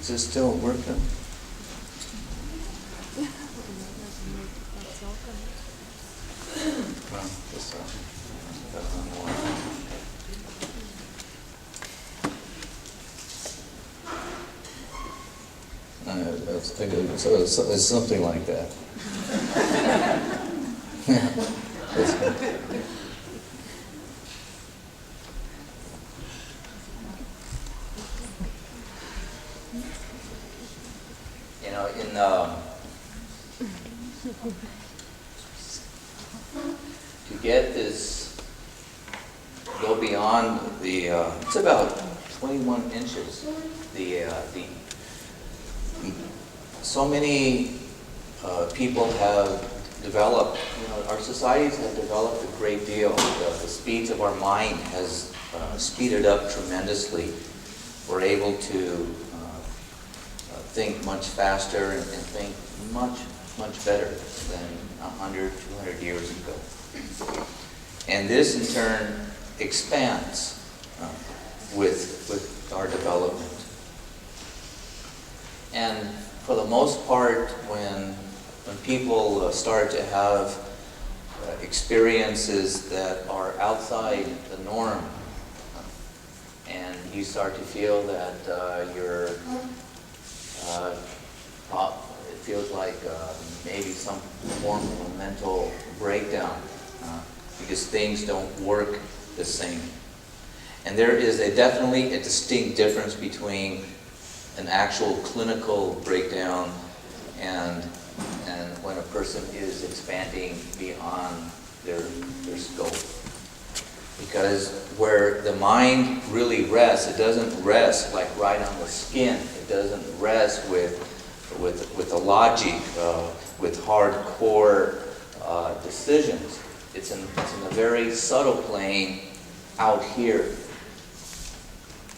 Is this still working? Well, this, doesn't work. It's something like that. You know, to get this, go beyond the, it's about 21 inches. So many people have developed, you know, our societies have developed a great deal. The speeds of our mind has speeded up tremendously. We're able to think much faster and think much better than 100, 200 years ago. And this in turn expands with our development. And for the most part, when people start to have experiences that are outside the norm, and you start to feel that it feels like maybe some form of a mental breakdown, because things don't work the same. And there is definitely a distinct difference between an actual clinical breakdown and when a person is expanding beyond their scope. Because where the mind really rests, it doesn't rest like right on the skin. It doesn't rest with the logic, with hardcore decisions. It's in a very subtle plane out here.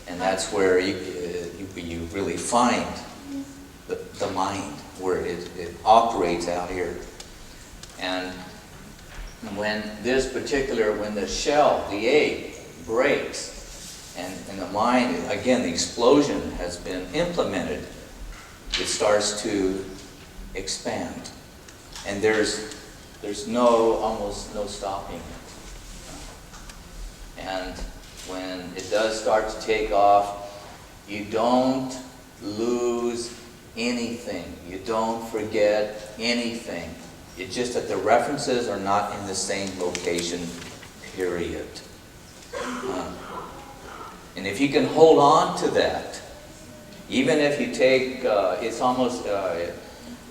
And that's where you really find the mind, where it operates out here. And when the shell, the egg, breaks, and the mind, again, the explosion has been implemented, it starts to expand. And there's almost no stopping it. And when it does start to take off, you don't lose anything. You don't forget anything. It's just that the references are not in the same location, period. And if you can hold on to that, even if you take, it's almost,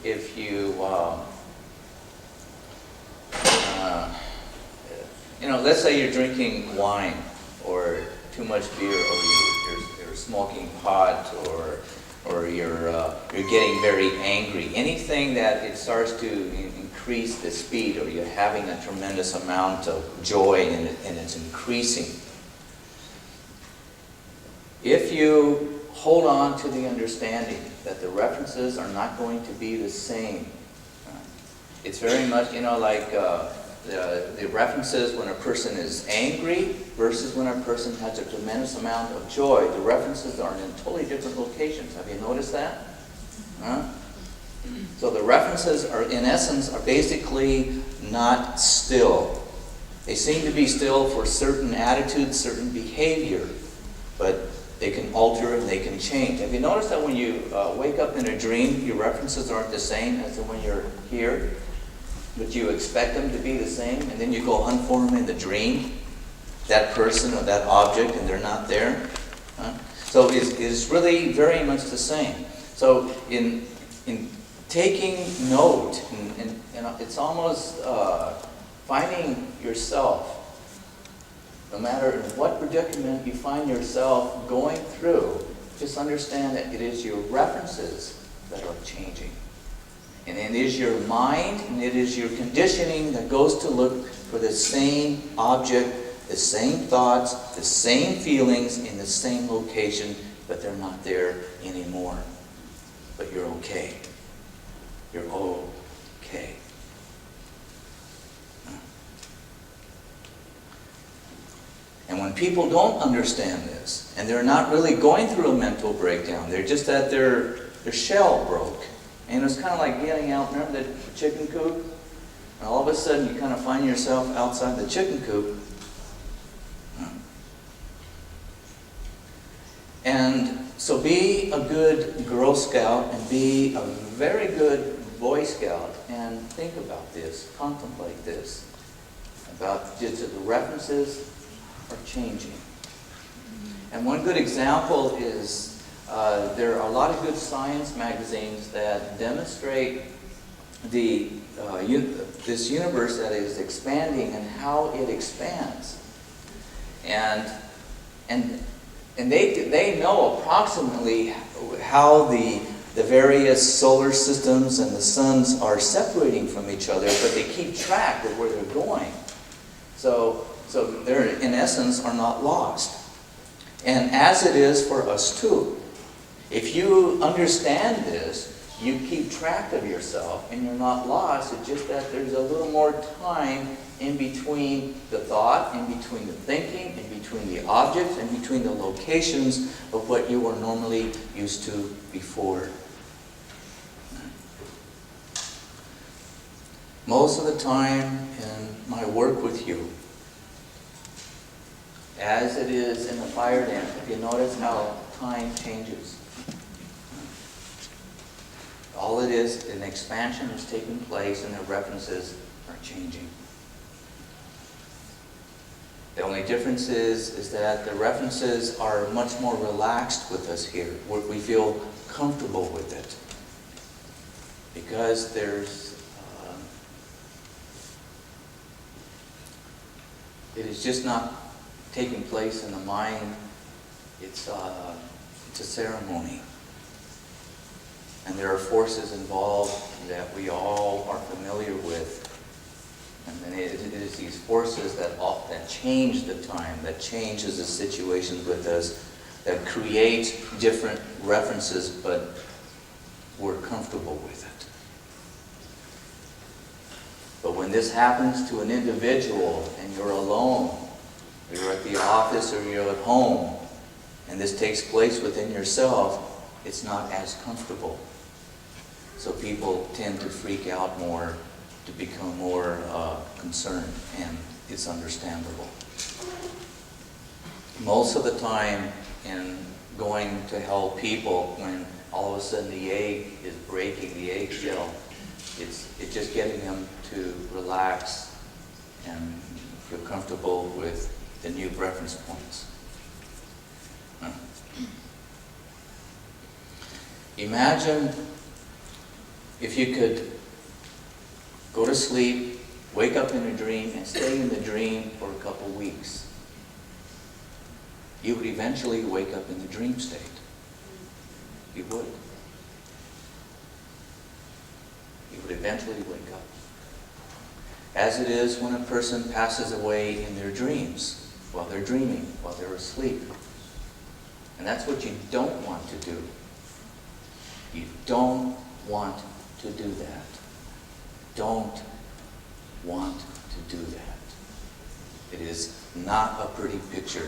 if you, you know, let's say you're drinking wine or too much beer, or you're smoking pot, or you're getting very angry. Anything that it starts to increase the speed, or you're having a tremendous amount of joy and it's increasing. If you hold on to the understanding that the references are not going to be the same, it's very much, you know, like the references when a person is angry versus when a person has a tremendous amount of joy. The references are in totally different locations. Have you noticed that? So the references are, in essence, are basically not still. They seem to be still for certain attitudes, certain behavior, but they can alter and they can change. Have you noticed that when you wake up in a dream, your references aren't the same as when you're here? But you expect them to be the same, and then you go hunt for them in the dream, that person or that object, and they're not there. So it's really very much the same. So in taking note, and it's almost finding yourself, no matter in what predicament you find yourself going through, just understand that it is your references that are changing. And it is your mind, and it is your conditioning that goes to look for the same object, the same thoughts, the same feelings in the same location, but they're not there anymore. But you're okay. You're okay. And when people don't understand this, and they're not really going through a mental breakdown, they're just that their shell broke. And it's kind of like getting out, remember the chicken coop? And all of a sudden you kind of find yourself outside the chicken coop. And so be a good Girl Scout and be a very good Boy Scout and think about this, contemplate this, about just the references are changing. And one good example is there are a lot of good science magazines that demonstrate this universe that is expanding and how it expands. And they know approximately how the various solar systems and the suns are separating from each other, but they keep track of where they're going. So they're, in essence, are not lost. And as it is for us too. If you understand this, you keep track of yourself and you're not lost. It's just that there's a little more time in between the thought, in between the thinking, in between the objects, in between the locations of what you were normally used to before. Most of the time in my work with you, as it is in the fire dance, if you notice how time changes. All it is, an expansion is taking place and the references are changing. The only difference is that the references are much more relaxed with us here. We feel comfortable with it. Because it is just not taking place in the mind. It's a ceremony. And there are forces involved that we all are familiar with. And then it is these forces that change the time, that changes the situations with us, that create different references, but we're comfortable with it. But when this happens to an individual and you're alone, you're at the office or you're at home, and this takes place within yourself, it's not as comfortable. So people tend to freak out more, to become more concerned, and it's understandable. Most of the time in going to help people, when all of a sudden the egg is breaking, the eggshell, it's just getting them to relax and feel comfortable with the new reference points. Imagine if you could go to sleep, wake up in a dream, and stay in the dream for a couple weeks. You would eventually wake up in the dream state. You would. You would eventually wake up. As it is when a person passes away in their dreams, while they're dreaming, while they're asleep. And that's what you don't want to do. You don't want to do that. Don't want to do that. It is not a pretty picture.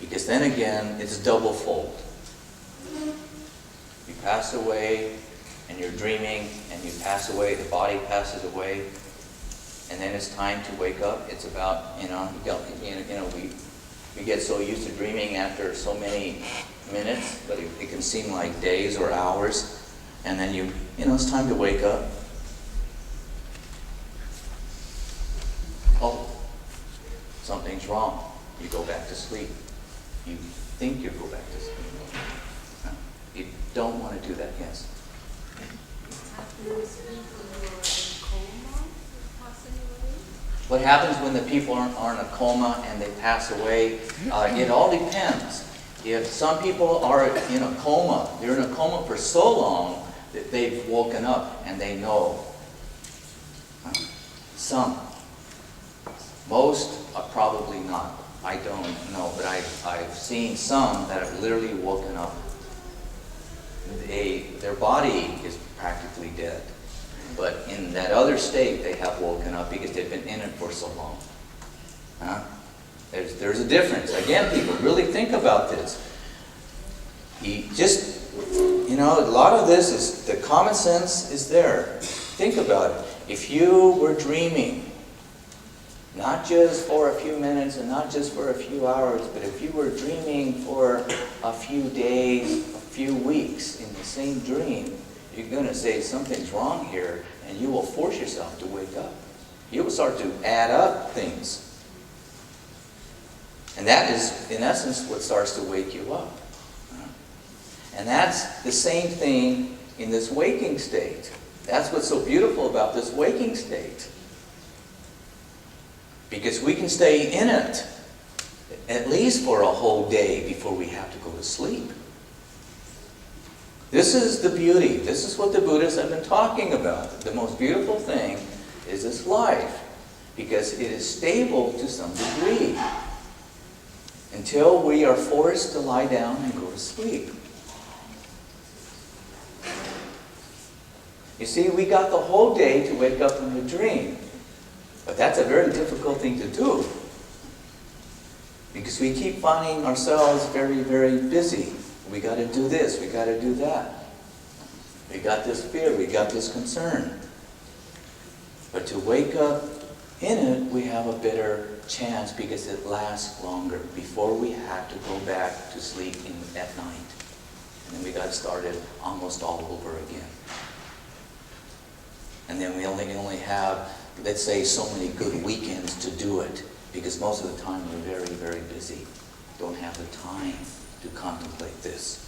Because then again, it's double-fold. You pass away, and you're dreaming, and you pass away, the body passes away, and then it's time to wake up. It's about, we get so used to dreaming after so many minutes, but it can seem like days or hours. And then it's time to wake up. Oh, something's wrong. You go back to sleep. You think you go back to sleep. No, you don't want to do that, yes. What happens when the people are in a coma and they pass away? It all depends. If some people are in a coma, they're in a coma for so long that they've woken up and they know. Some. Most are probably not. I don't know, but I've seen some that have literally woken up. Their body is practically dead. But in that other state, they have woken up because they've been in it for so long. there's a difference. Again, people, really think about this. A lot of this is, the common sense is there. Think about it. If you were dreaming, not just for a few minutes and not just for a few hours, but if you were dreaming for a few days, a few weeks in the same dream, you're going to say something's wrong here, and you will force yourself to wake up. You will start to add up things. And that is, in essence, what starts to wake you up. And that's the same thing in this waking state. That's what's so beautiful about this waking state. Because we can stay in it at least for a whole day before we have to go to sleep. This is the beauty. This is what the Buddhists have been talking about. The most beautiful thing is this life, because it is stable to some degree until we are forced to lie down and go to sleep. You see, we got the whole day to wake up from the dream. But that's a very difficult thing to do. Because we keep finding ourselves very, very busy. We got to do this, we got to do that. We got this fear, we got this concern. But to wake up in it, we have a better chance because it lasts longer before we have to go back to sleep at night. And then we got started almost all over again. And then we only have, let's say, so many good weekends to do it, because most of the time we're very, very busy. Don't have the time to contemplate this.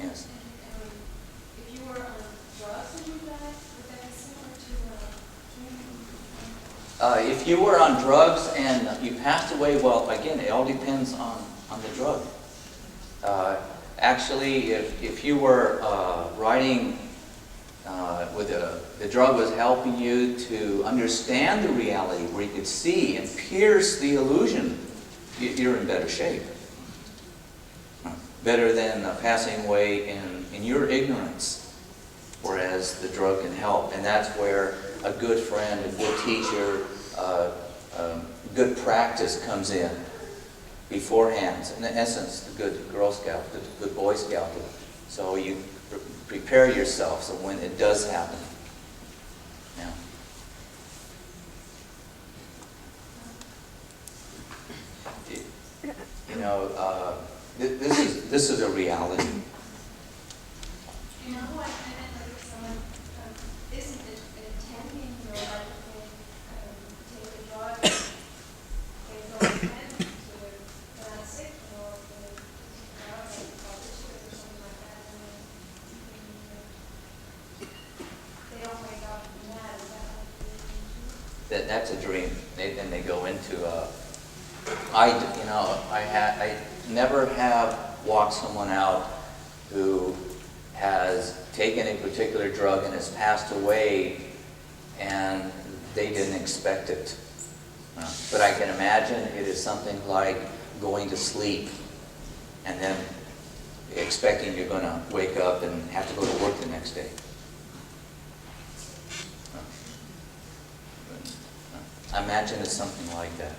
Yes? If you were on drugs when you died, would that be similar to dreaming? If you were on drugs and you passed away, well, again, it all depends on the drug. Actually, if you were riding with the drug was helping you to understand the reality, where you could see and pierce the illusion, you're in better shape. Better than passing away in your ignorance, whereas the drug can help. And that's where a good friend, a good teacher, good practice comes in beforehand. In essence, the good Girl Scout, the good Boy Scout. So you prepare yourself so when it does happen. Yeah. This is a reality. You know who I kind of like, if someone isn't intending your life, if they take a drug, they don't intend to, they're not sick, or they take a drug, like publish it or something like that, and they don't wake up from that. Is that like a dream? That's a dream. Then they go into I never have walked someone out who has taken a particular drug and has passed away and they didn't expect it. But I can imagine it is something like going to sleep and then expecting you're going to wake up and have to go to work the next day. I imagine it's something like that.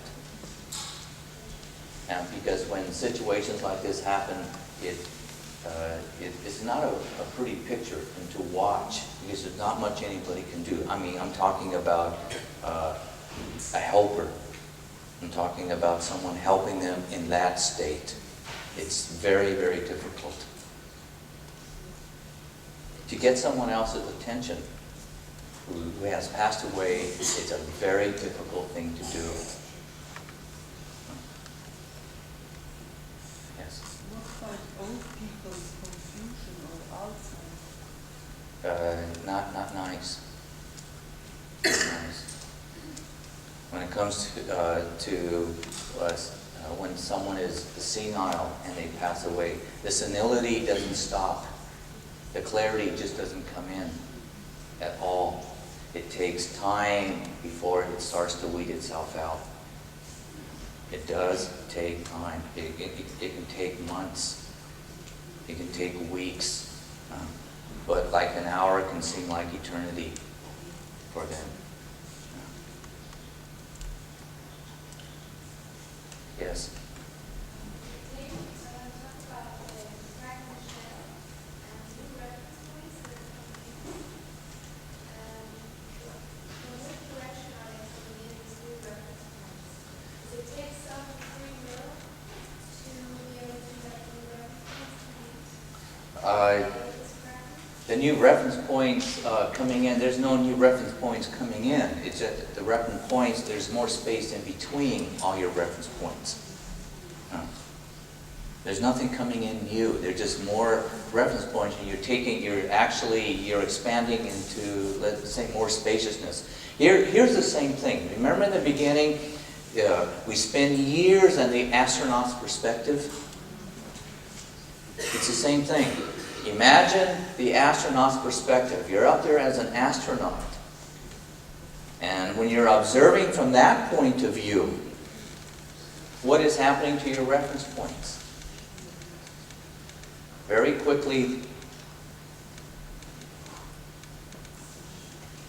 And because when situations like this happen, it's not a pretty picture and to watch, because there's not much anybody can do. I mean, I'm talking about a helper. I'm talking about someone helping them in that state. It's very, very difficult. To get someone else's attention who has passed away, it's a very difficult thing to do. Yes? What about old people's confusion or Alzheimer's? Not nice. Not nice. When it comes to when someone is senile and they pass away, the senility doesn't stop. The clarity just doesn't come in at all. It takes time before it starts to weed itself out. It does take time. It can take months. It can take weeks. But like an hour can seem like eternity. for them. Yes. The new reference points coming in, there's no new reference points coming in. It's just the reference points, there's more space in between all your reference points. There's nothing coming in new. There's just more reference points, and you're expanding into, let's say, more spaciousness. Here's the same thing. Remember in the beginning, we spend years on the astronaut's perspective? It's the same thing. Imagine the astronaut's perspective. You're up there as an astronaut. And when you're observing from that point of view, what is happening to your reference points? Very quickly,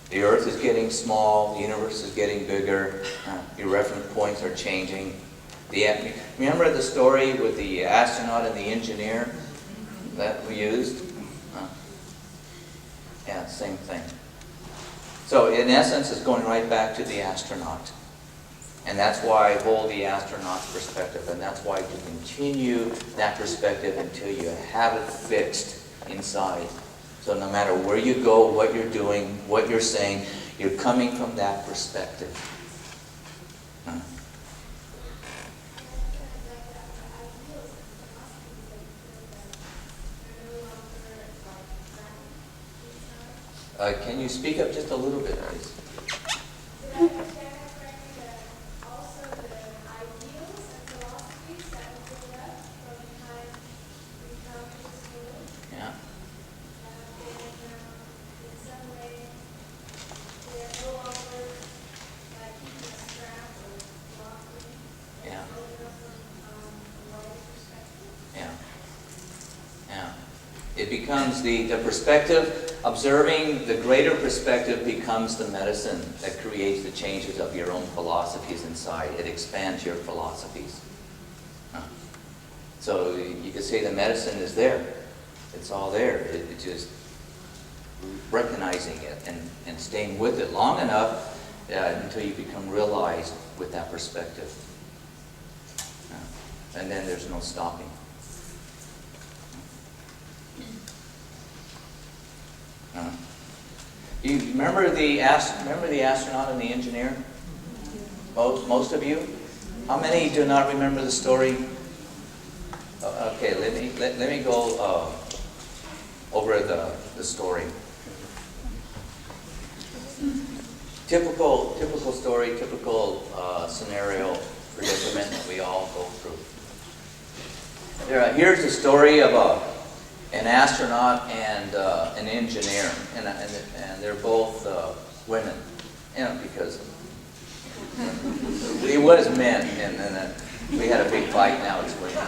the Earth is getting small, the universe is getting bigger, your reference points are changing. Remember the story with the astronaut and the engineer that we used? Yeah, same thing. So in essence, it's going right back to the astronaut. And that's why I hold the astronaut's perspective, and that's why you continue that perspective until you have it fixed inside. So no matter where you go, what you're doing, what you're saying, you're coming from that perspective. Can you speak up just a little bit, please? Yeah. Yeah. Yeah. Yeah. It becomes the perspective. Observing the greater perspective becomes the medicine that creates the changes of your own philosophies inside. It expands your philosophies. So you could say the medicine is there. It's all there. It's just recognizing it and staying with it long enough until you become realized with that perspective. And then there's no stopping. You remember the astronaut and the engineer? Most of you? How many do not remember the story? Okay, let me go over the story. Typical story, typical scenario, predicament that we all go through. Here's the story of an astronaut and an engineer, and they're both women, because it was men, and then we had a big fight. Now it's women.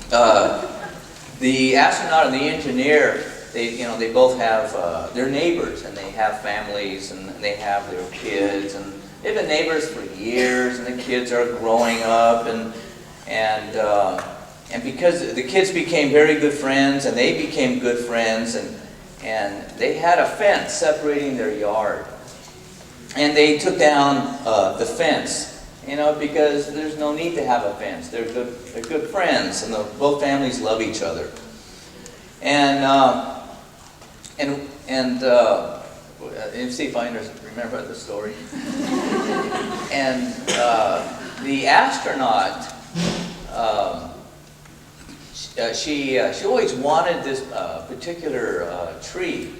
So, the astronaut and the engineer, they both have they're neighbors, and they have families, and they have their kids, and they've been neighbors for years, and the kids are growing up, and because the kids became very good friends, and they became good friends, and they had a fence separating their yard. And they took down the fence, because there's no need to have a fence. They're good friends, and both families love each other. And see if I remember the story. And the astronaut, she always wanted this particular tree,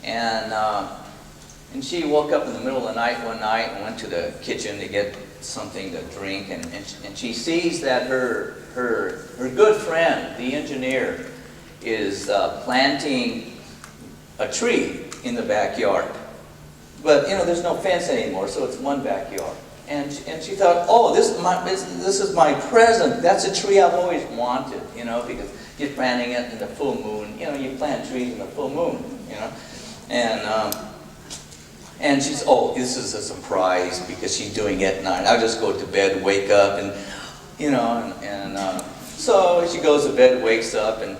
and she woke up in the middle of the night one night and went to the kitchen to get something to drink, and she sees that her good friend, the engineer, is planting a tree in the backyard. But there's no fence anymore, so it's one backyard. And she thought, oh, this is my present. That's a tree I've always wanted, because You're planting it in the full moon. You know, you plant trees in the full moon, you know. And she's, oh, this is a surprise because she's doing it at night. I'll just go to bed, wake up, and, you know, so she goes to bed, wakes up, and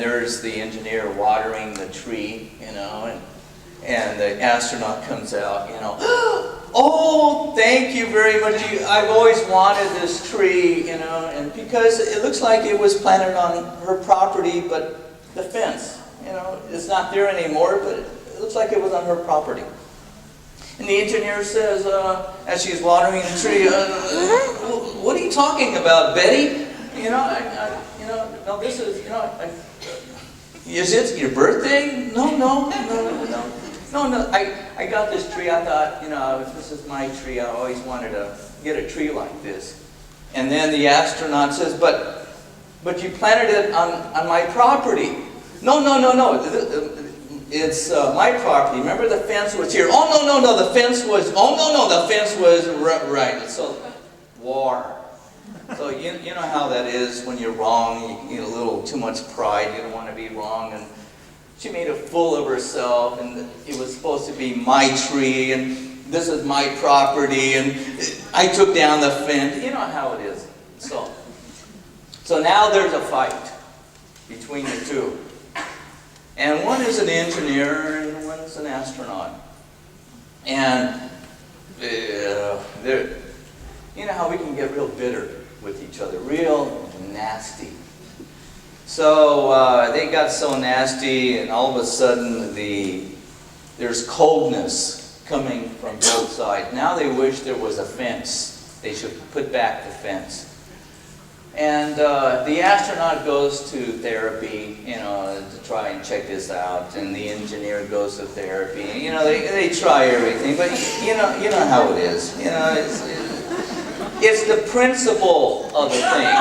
there's the engineer watering the tree, you know, and the astronaut comes out, you know, oh, thank you very much. I've always wanted this tree, you know, and because it looks like it was planted on her property, but the fence, you know, it's not there anymore, but it looks like it was on her property. And the engineer says, as she's watering the tree, what are you talking about, Betty? You know, no, this is, you know, is it your birthday? No. I got this tree. I thought, you know, if this is my tree, I always wanted to get a tree like this. And then the astronaut says, but you planted it on my property. No. It's my property. Remember the fence was here. Oh, no, the fence was, the fence was right. So, war. So you know how that is when you're wrong. You get a little too much pride. You don't want to be wrong. And she made a fool of herself. And it was supposed to be my tree. And this is my property. And I took down the fence. You know how it is. So now there's a fight between the two. And one is an engineer and one is an astronaut. And you know how we can get real bitter with each other, real nasty. So they got so nasty, and all of a sudden there's coldness coming from both sides. Now they wish there was a fence. They should put back the fence. And the astronaut goes to therapy, you know, to try and check this out. And the engineer goes to therapy. And, you know, they try everything, but you know how it is. You know, it's the principle of the thing.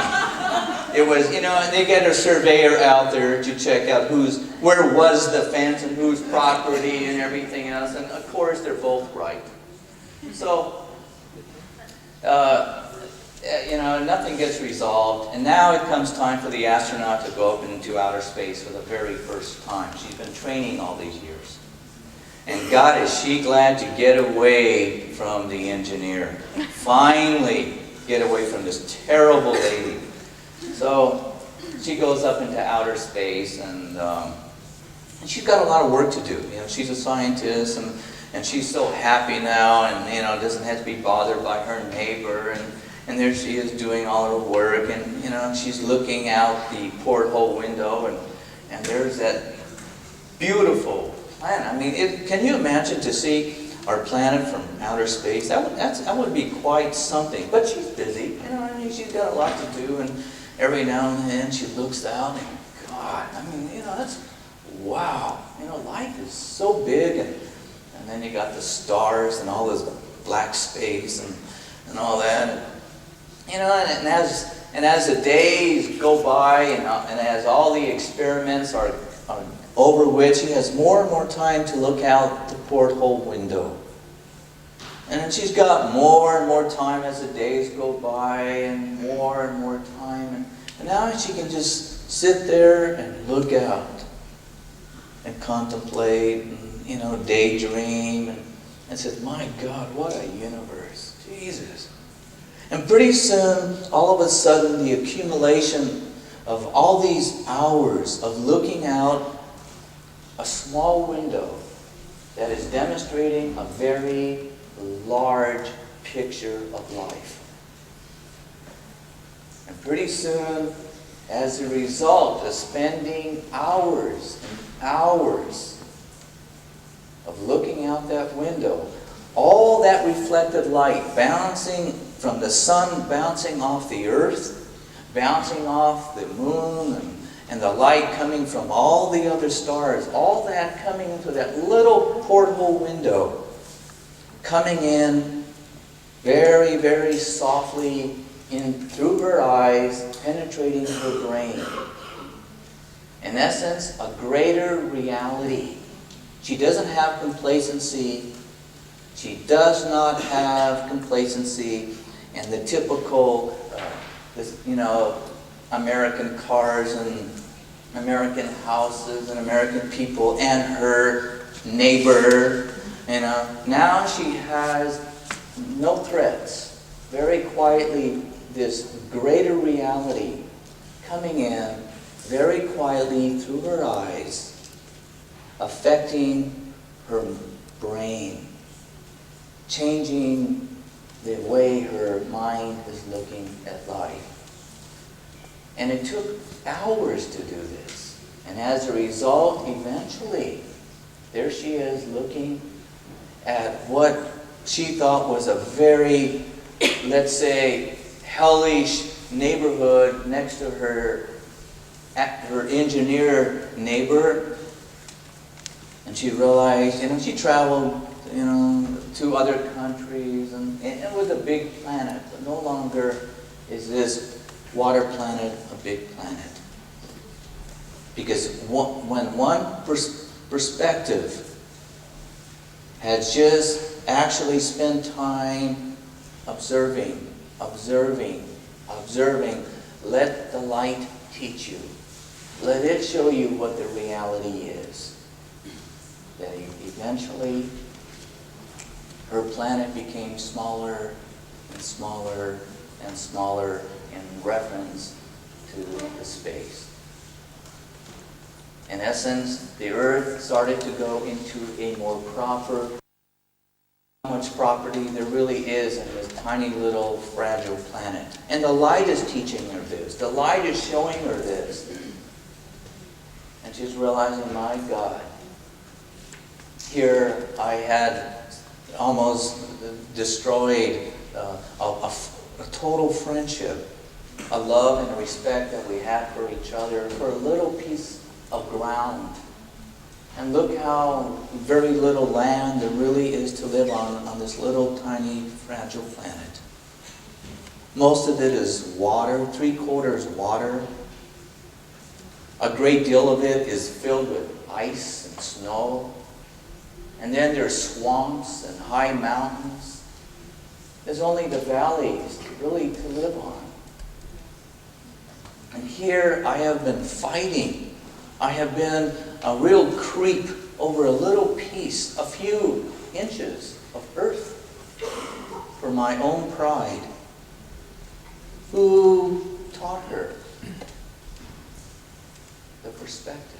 It was, you know, they get a surveyor out there to check out where was the fence and whose property and everything else. And of course, they're both right. So, you know, nothing gets resolved, and now it comes time for the astronaut to go up into outer space for the very first time. She's been training all these years. And God, is she glad to get away from the engineer. Finally, get away from this terrible lady. So, she goes up into outer space, and she's got a lot of work to do. You know, she's a scientist, and she's so happy now, and, you know, doesn't have to be bothered by her neighbor, and there she is doing all her work, and, you know, she's looking out the porthole window, and there's that beautiful planet. I mean, can you imagine to see our planet from outer space? That would be quite something. But she's busy, you know, I mean, she's got a lot to do, and every now and then she looks out, and God, I mean, you know, that's, wow. You know, life is so big, and then you got the stars and all this black space and all that. You know, and as the days go by, and as all the experiments are over with, she has more and more time to look out the porthole window. And then she's got more and more time as the days go by, and more time. And now she can just sit there and look out and contemplate and, you know, daydream and says, my God, what a universe. Jesus. And pretty soon, all of a sudden, the accumulation of all these hours of looking out a small window that is demonstrating a very large picture of life. And pretty soon, as a result of spending hours and hours of looking out that window, all that reflected light bouncing from the sun, bouncing off the earth, bouncing off the moon, and the light coming from all the other stars, all that coming into that little porthole window, coming in very, very softly in through her eyes, penetrating her brain. In essence, a greater reality. She doesn't have complacency. She does not have complacency and the typical, you know, American cars and American houses and American people and her neighbor. Now she has no threats. Very quietly, this greater reality coming in very quietly through her eyes, affecting her brain, changing the way her mind is looking at life. And it took hours to do this. And as a result, eventually, there she is looking at what she thought was a very, let's say, hellish neighborhood next to her engineer neighbor. And she realized, she traveled, to other countries, and it was a big planet. But no longer is this water planet a big planet. Because when one perspective has just actually spent time observing, let the light teach you. Let it show you what the reality is. That eventually her planet became smaller and smaller and smaller in reference to the space. In essence, the earth started to go into a more proper, how much property there really is in this tiny little fragile planet. And the light is teaching her this. The light is showing her this. And she's realizing, my God, here I had almost destroyed a total friendship, a love and a respect that we had for each other, for a little piece of ground. And look how very little land there really is to live on this little tiny fragile planet. Most of it is water, 3/4 water. A great deal of it is filled with ice and snow. And then there's swamps and high mountains. There's only the valleys really to live on. And here I have been fighting. I have been a real creep over a little piece, a few inches of earth for my own pride. Who taught her the perspective?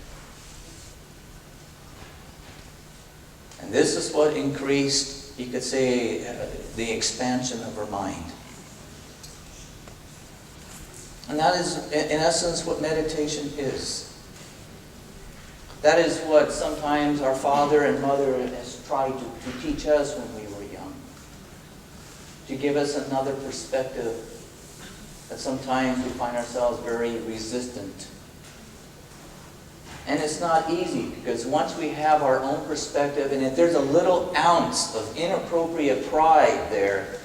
And this is what increased, you could say, the expansion of her mind. And that is, in essence, what meditation is. That is what sometimes our father and mother has tried to teach us when we were young. To give us another perspective that sometimes we find ourselves very resistant. And it's not easy, because once we have our own perspective, and if there's a little ounce of inappropriate pride there,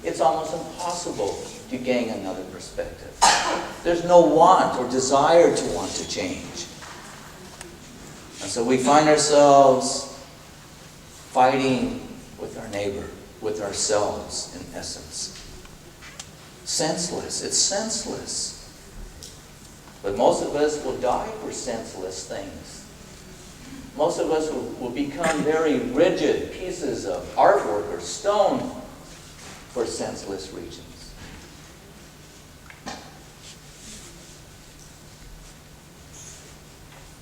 it's almost impossible to gain another perspective. There's no want or desire to want to change. And so we find ourselves fighting with our neighbor, with ourselves, in essence. Senseless. It's senseless. But most of us will die for senseless things. Most of us will become very rigid pieces of artwork or stone for senseless reasons.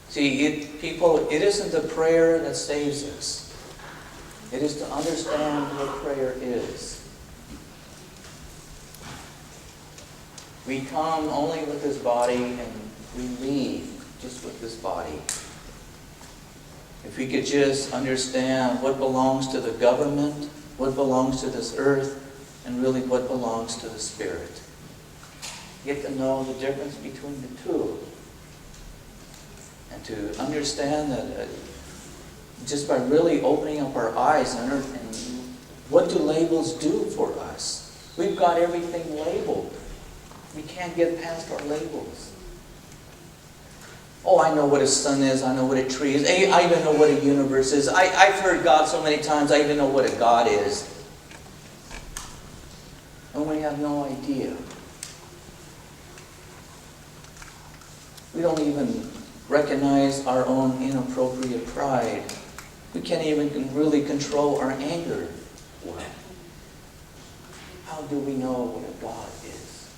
See, it isn't the prayer that saves us. It is to understand what prayer is. We come only with this body, and we leave just with this body. If we could just understand what belongs to the government, what belongs to this earth, and really what belongs to the Spirit. Get to know the difference between the two. And to understand that just by really opening up our eyes and what do labels do for us? We've got everything labeled. We can't get past our labels. Oh, I know what a sun is. I know what a tree is. I even know what a universe is. I've heard God so many times, I even know what a God is. And we have no idea. We don't even recognize our own inappropriate pride. We can't even really control our anger well. How do we know what a God is?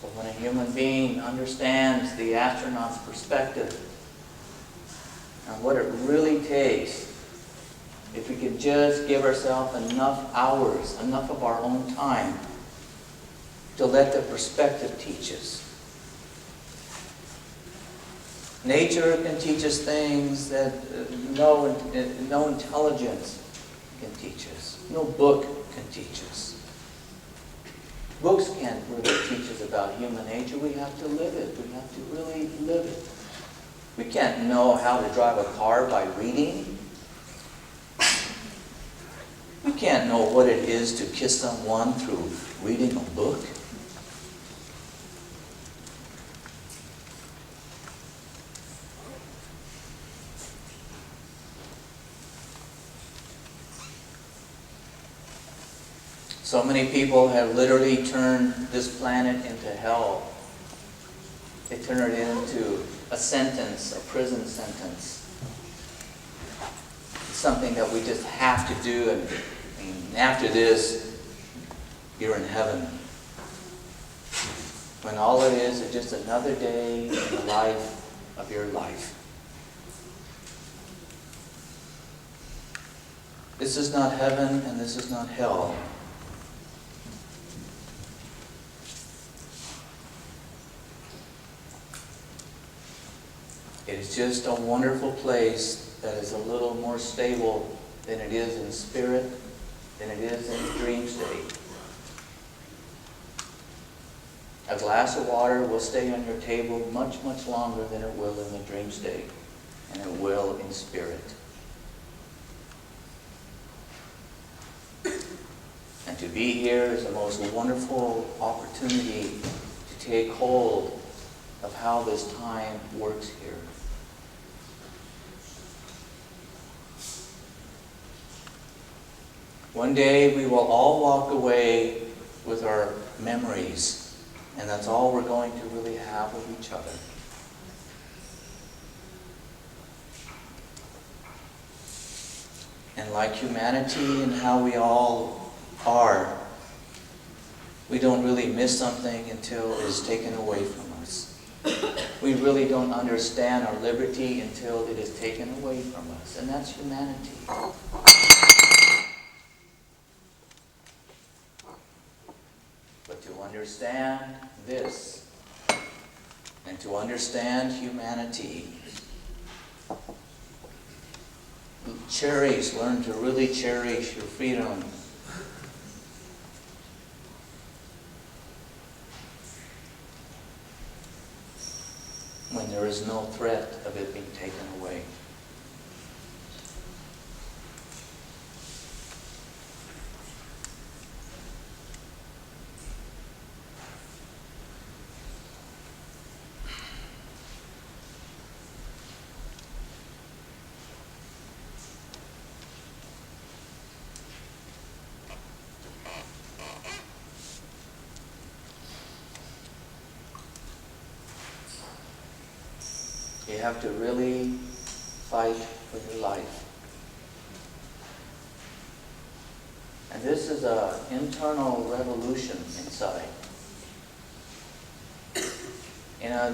But when a human being understands the astronaut's perspective and what it really takes, if we could just give ourselves enough hours, enough of our own time, to let the perspective teach us. Nature can teach us things that no intelligence can teach us. No book can teach us. Books can't really teach us about human nature. We have to live it. We have to really live it. We can't know how to drive a car by reading. We can't know what it is to kiss someone through reading a book. So many people have literally turned this planet into hell. They turn it into a sentence, a prison sentence. It's something that we just have to do, and after this, you're in heaven. When all it is just another day in the life of your life. This is not heaven and this is not hell. It is just a wonderful place that is a little more stable than it is in spirit, than it is in dream state. A glass of water will stay on your table much, much longer than it will in the dream state, and it will in spirit. And to be here is the most wonderful opportunity to take hold of how this time works here. One day we will all walk away with our memories, and that's all we're going to really have with each other. And like humanity and how we all are, we don't really miss something until it is taken away from us. We really don't understand our liberty until it is taken away from us, and that's humanity. But to understand this, and to understand humanity, learn to really cherish your freedom. When there is no threat of it being taken away. You have to really fight for your life. And this is an internal revolution inside. You know,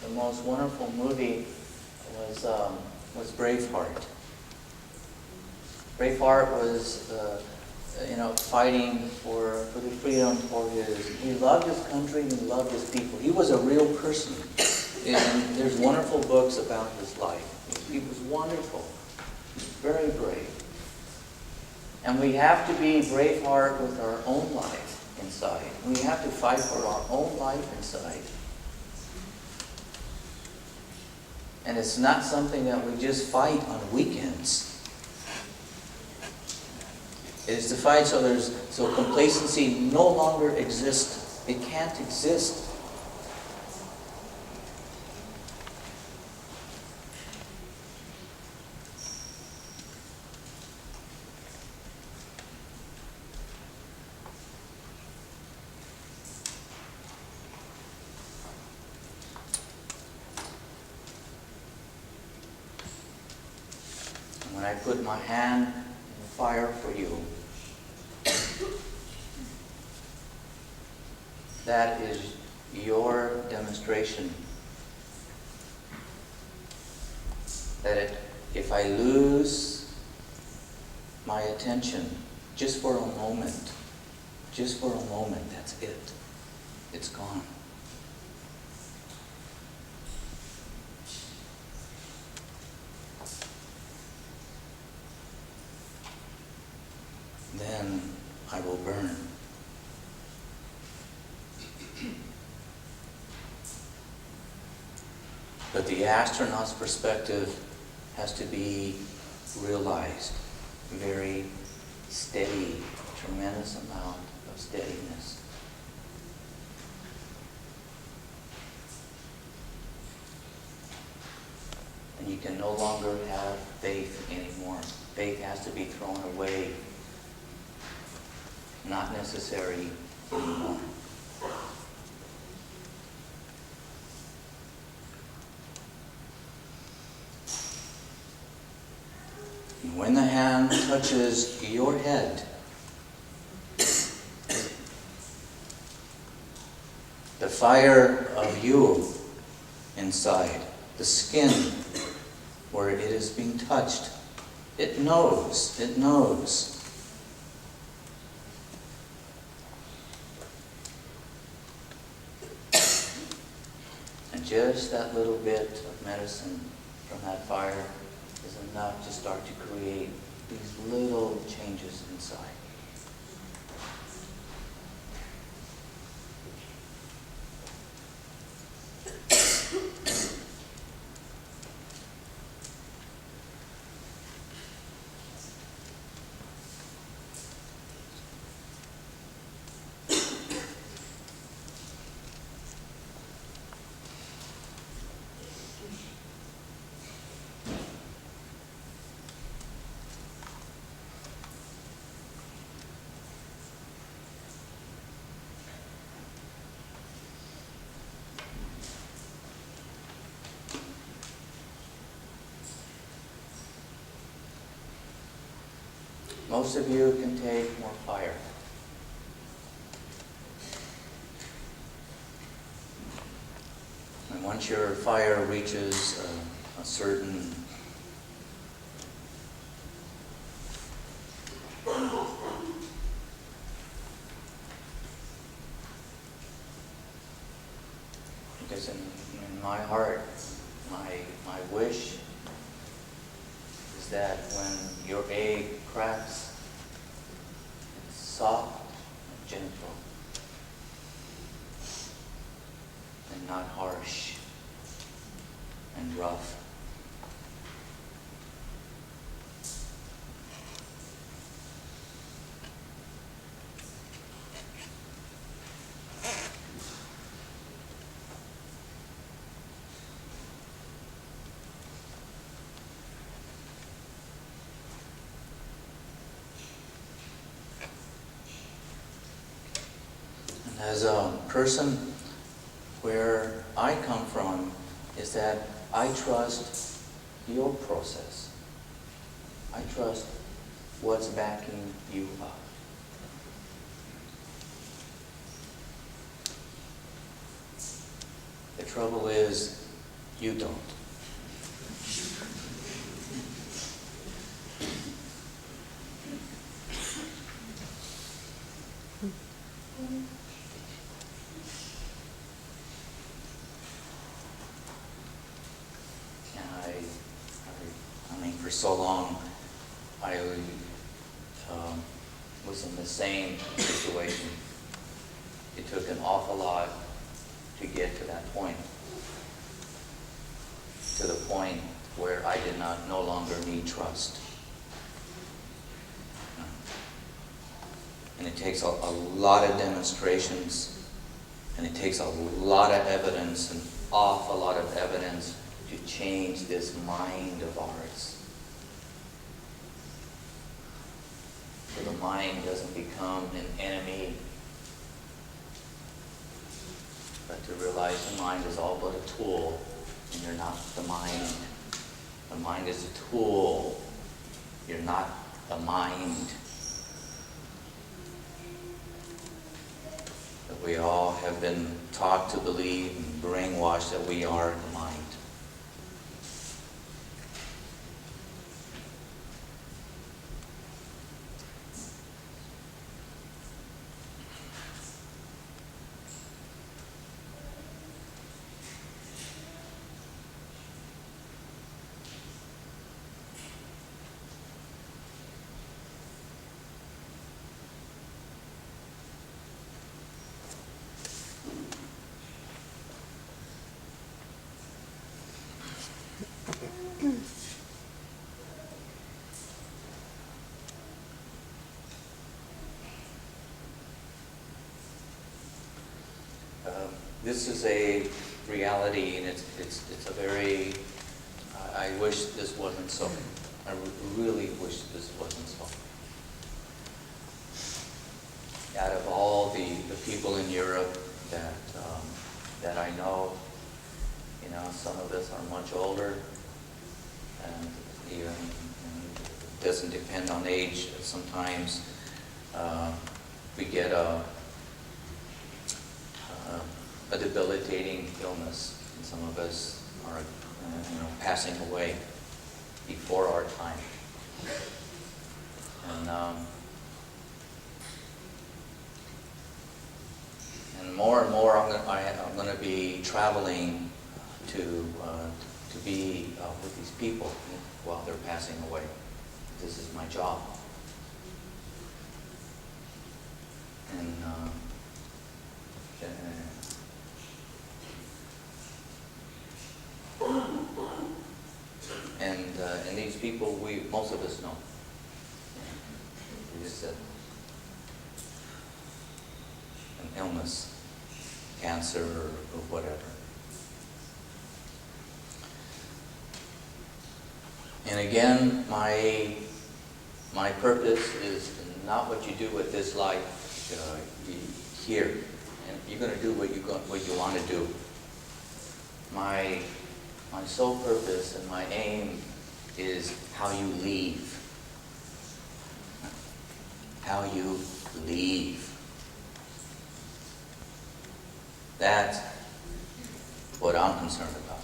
the most wonderful movie was Braveheart. Braveheart was, fighting for the freedom for he loved his country and he loved his people. He was a real person. And there's wonderful books about his life. He was wonderful, very brave. And we have to be Braveheart with our own life inside. We have to fight for our own life inside. And it's not something that we just fight on weekends. It is to fight so complacency no longer exists. It can't exist. I put my hand in the fire for you. That is your demonstration that if I lose my attention just for a moment, that's it. It's gone. Then I will burn. But the astronaut's perspective has to be realized. Very steady, tremendous amount of steadiness. And you can no longer have faith anymore. Faith has to be thrown away. Not necessary anymore. And when the hand touches your head, the fire of you inside, the skin where it is being touched, it knows. And just that little bit of medicine from that fire is enough to start to create these little changes inside. Most of you can take more fire. And once your fire reaches a certain because in my heart, my wish is that when your egg cracks, it's soft and gentle and not harsh and rough. As a person, where I come from is that I trust your process. I trust what's backing you up. The trouble is, you don't. For so long, I was in the same situation. It took an awful lot to get to that point. To the point where I did no longer need trust. And it takes a lot of demonstrations, and it takes a lot of evidence, an awful lot of evidence to change this mind of ours. So the mind doesn't become an enemy, but to realize the mind is all but a tool, and you're not the mind. The mind is a tool You're not a mind. That we all have been taught to believe and brainwashed that we are the mind. This is a reality, and it's a very. I wish this wasn't so. I really wish this wasn't so. Out of all the people in Europe that I know, some of us are much older, and even it doesn't depend on age. Sometimes we get a debilitating illness, and some of us are, passing away before our time. And more and more, I'm going to be traveling to be with these people while they're passing away. This is my job. And these people, most of us know. It's an illness, cancer, or whatever. And again, my purpose is not what you do with this life here. And you're going to do what you want to do. My sole purpose and my aim is how you leave. How you leave. That's what I'm concerned about.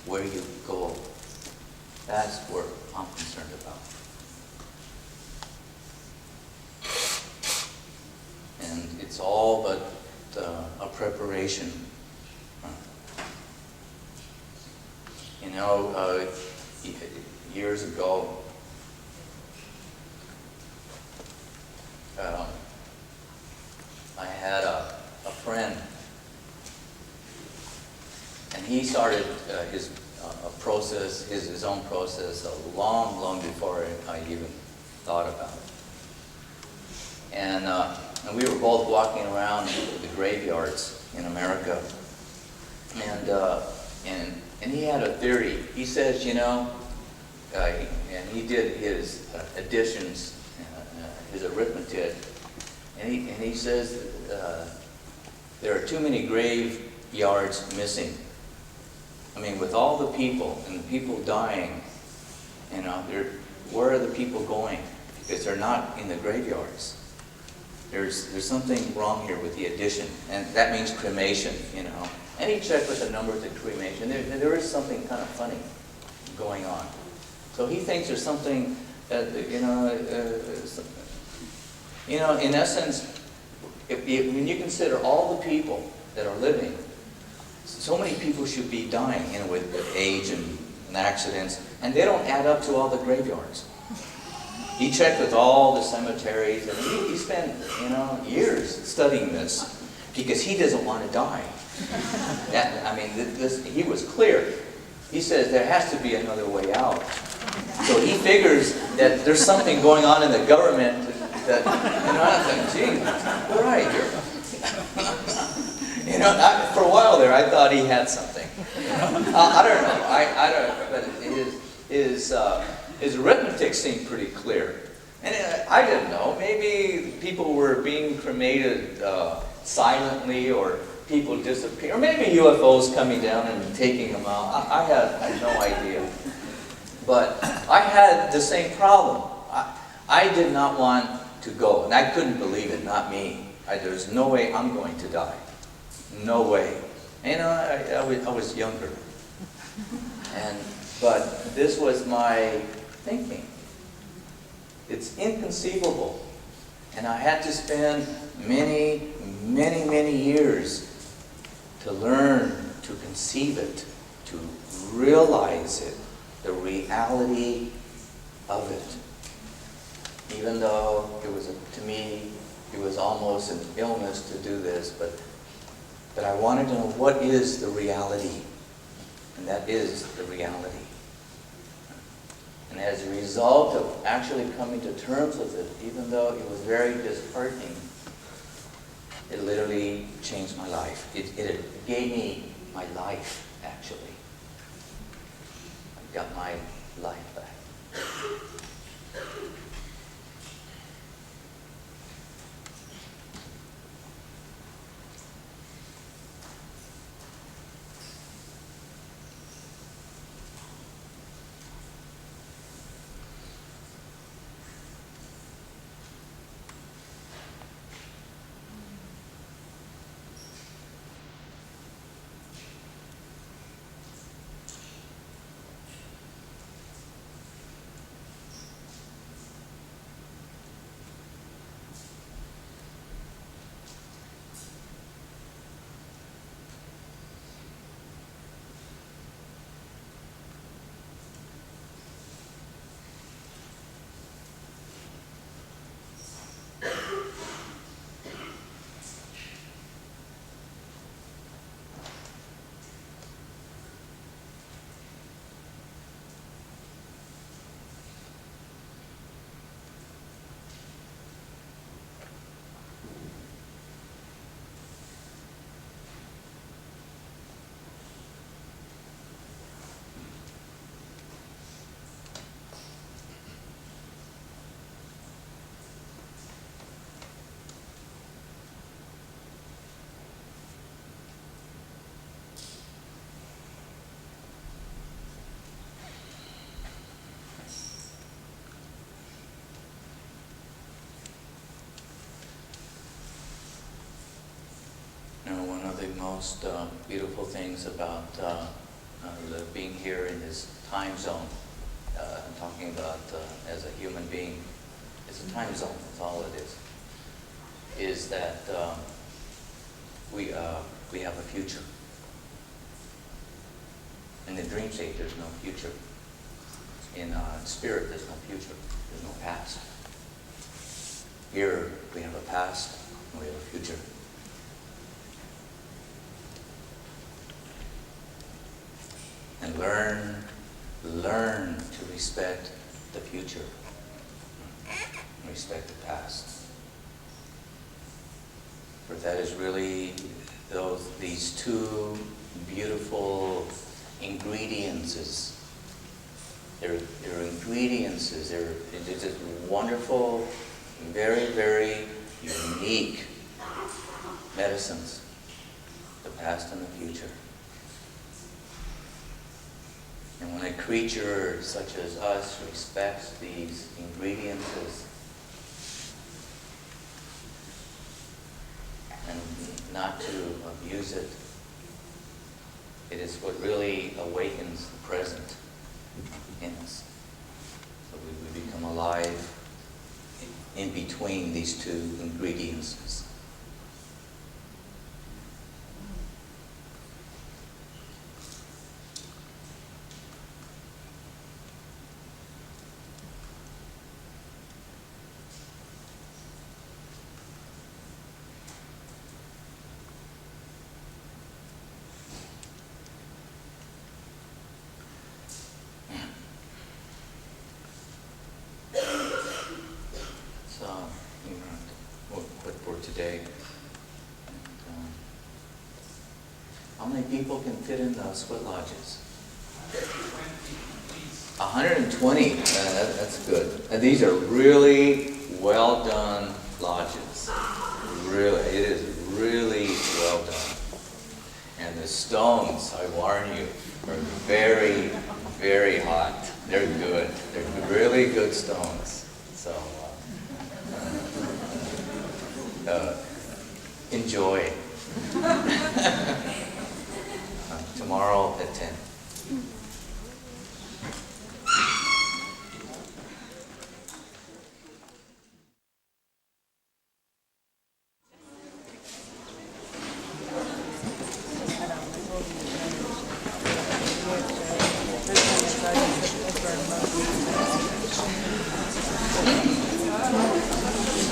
Where you go. That's what I'm concerned about. And it's all but a preparation. Years ago, I had a friend, and he started his process, his own process, long before I even thought about it. And we were both walking around the graveyards in America, and he had a theory. He says, and he did his additions, his arithmetic, and he says there are too many graveyards missing. I mean, with all the people and the people dying, where are the people going? Because they're not in the graveyards. There's something wrong here with the addition, and that means cremation, And he checked with the numbers of cremation. There is something kind of funny going on. So he thinks there's something that, in essence, when you consider all the people that are living, so many people should be dying, with age and accidents, and they don't add up to all the graveyards. He checked with all the cemeteries, and he spent, years studying this, because he doesn't want to die. He was clear. He says there has to be another way out. So he figures that there's something going on in the government that, I think, gee, all right, for a while there, I thought he had something. I don't know. But his arithmetic seemed pretty clear. And I didn't know. Maybe people were being cremated silently, or people disappear, or maybe UFOs coming down and taking them out. I had no idea. But I had the same problem. I did not want to go, and I couldn't believe it, not me. There's no way I'm going to die. No way. You know, I was younger. But this was my thinking. It's inconceivable. And I had to spend many, many, many years to learn to conceive it, to realize it, the reality of it. Even though to me, it was almost an illness to do this, but I wanted to know what is the reality. And that is the reality. And as a result of actually coming to terms with it, even though it was very disheartening, it literally changed my life. It gave me my life, actually. I got my life back. One of the most beautiful things about being here in this time zone, I'm talking about as a human being, it's a time zone, that's all it is that we have a future. In the dream state, there's no future. In spirit, there's no future. There's no past. Here, we have a past, and we have a future. And learn to respect the future, respect the past. For that is really these two beautiful ingredients. They're ingredients. They're just wonderful, very, very unique medicines. The past and the future. And when a creature such as us respects these ingredients and not to abuse it, it is what really awakens the present in us. So we become alive in between these two ingredients. Today. And, how many people can fit in the sweat lodges? 120. That's good. And these are really well done lodges. Really, it is really well done. And the stones, I warn you, are very, very hot. They're good. They're really good stones. So enjoy. Tomorrow at 10.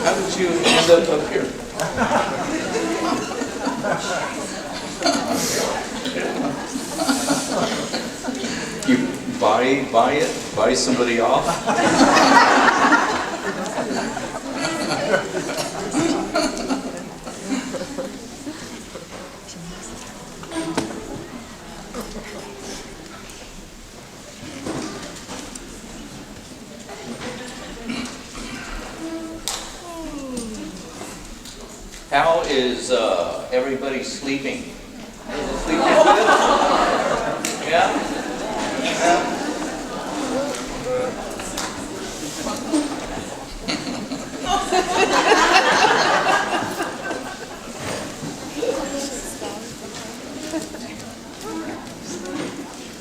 How did you end up here? You buy somebody off? How is everybody sleeping? Sleeping good? Yeah?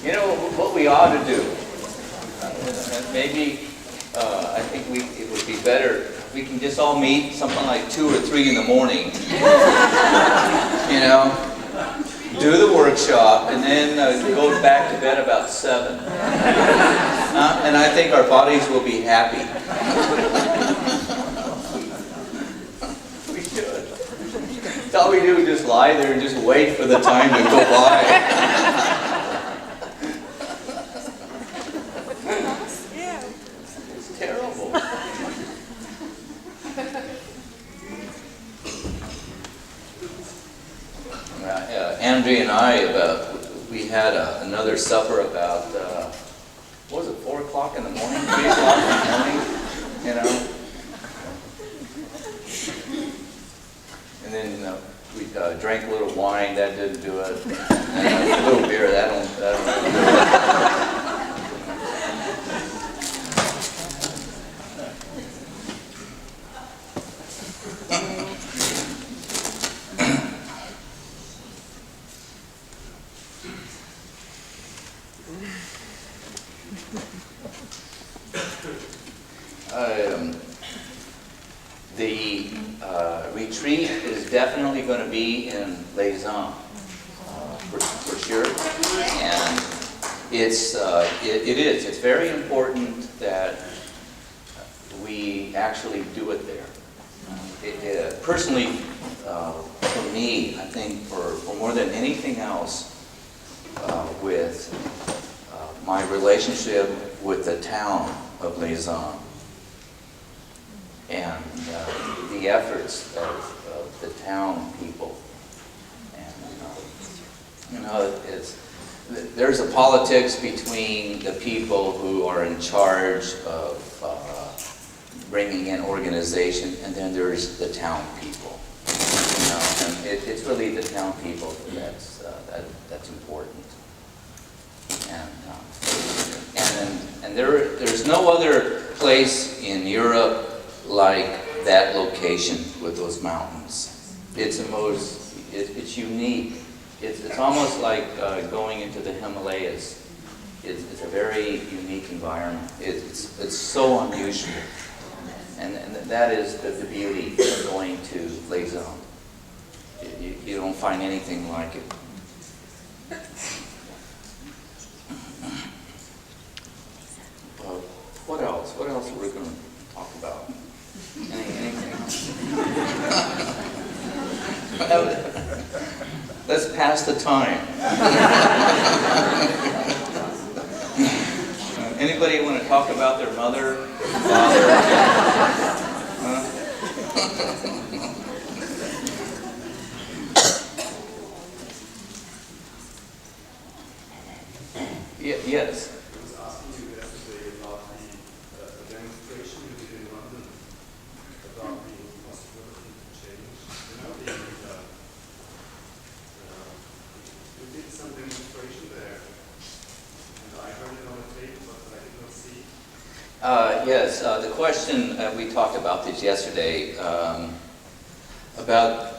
You know what we ought to do? Maybe I think it would be better if we can just all meet something like 2 or 3 in the morning. You know, do the workshop and then go back to bed about 7. And I think our bodies will be happy. We should. That's all we do is just lie there and just wait for the time to go by. It's terrible. Andrea and I, we had another supper about, what was it, 4 o'clock in the morning, 3 o'clock in the morning, you know? And then we drank a little wine, that didn't do it. And a little beer, that don't do it. The retreat is definitely going to be in Les Hommes, for sure, and it's very important that we actually do it there. Personally, for me, I think for more than anything else, with my relationship with the town of Les Hommes, and the efforts of the town people. And, you know, there's a politics between the people who are in charge of bringing in organization, and then there's the town people. You know, and it's really the town people that's important. And there's no other place in Europe like that location with those mountains. It's unique. It's almost like going into the Himalayas. It's a very unique environment. It's so unusual. And that is the beauty of going to Les Hommes. You don't find anything like it. What else? What else are we going to talk about? Anything else? Let's pass the time. Anybody want to talk about their mother, father? Yes. Some demonstration there, and I heard it on the tape, but I did not Yes, the question, we talked about this yesterday, about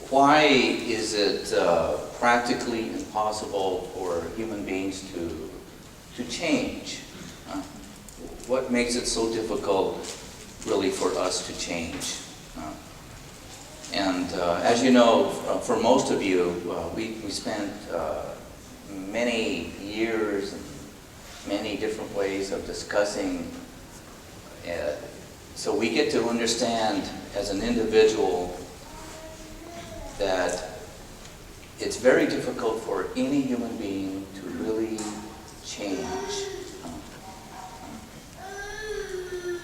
why is it practically impossible for human beings to change? What makes it so difficult, really, for us to change? And as you know, for most of you, we spent many years and many different ways of discussing, so we get to understand as an individual that it's very difficult for any human being to really change.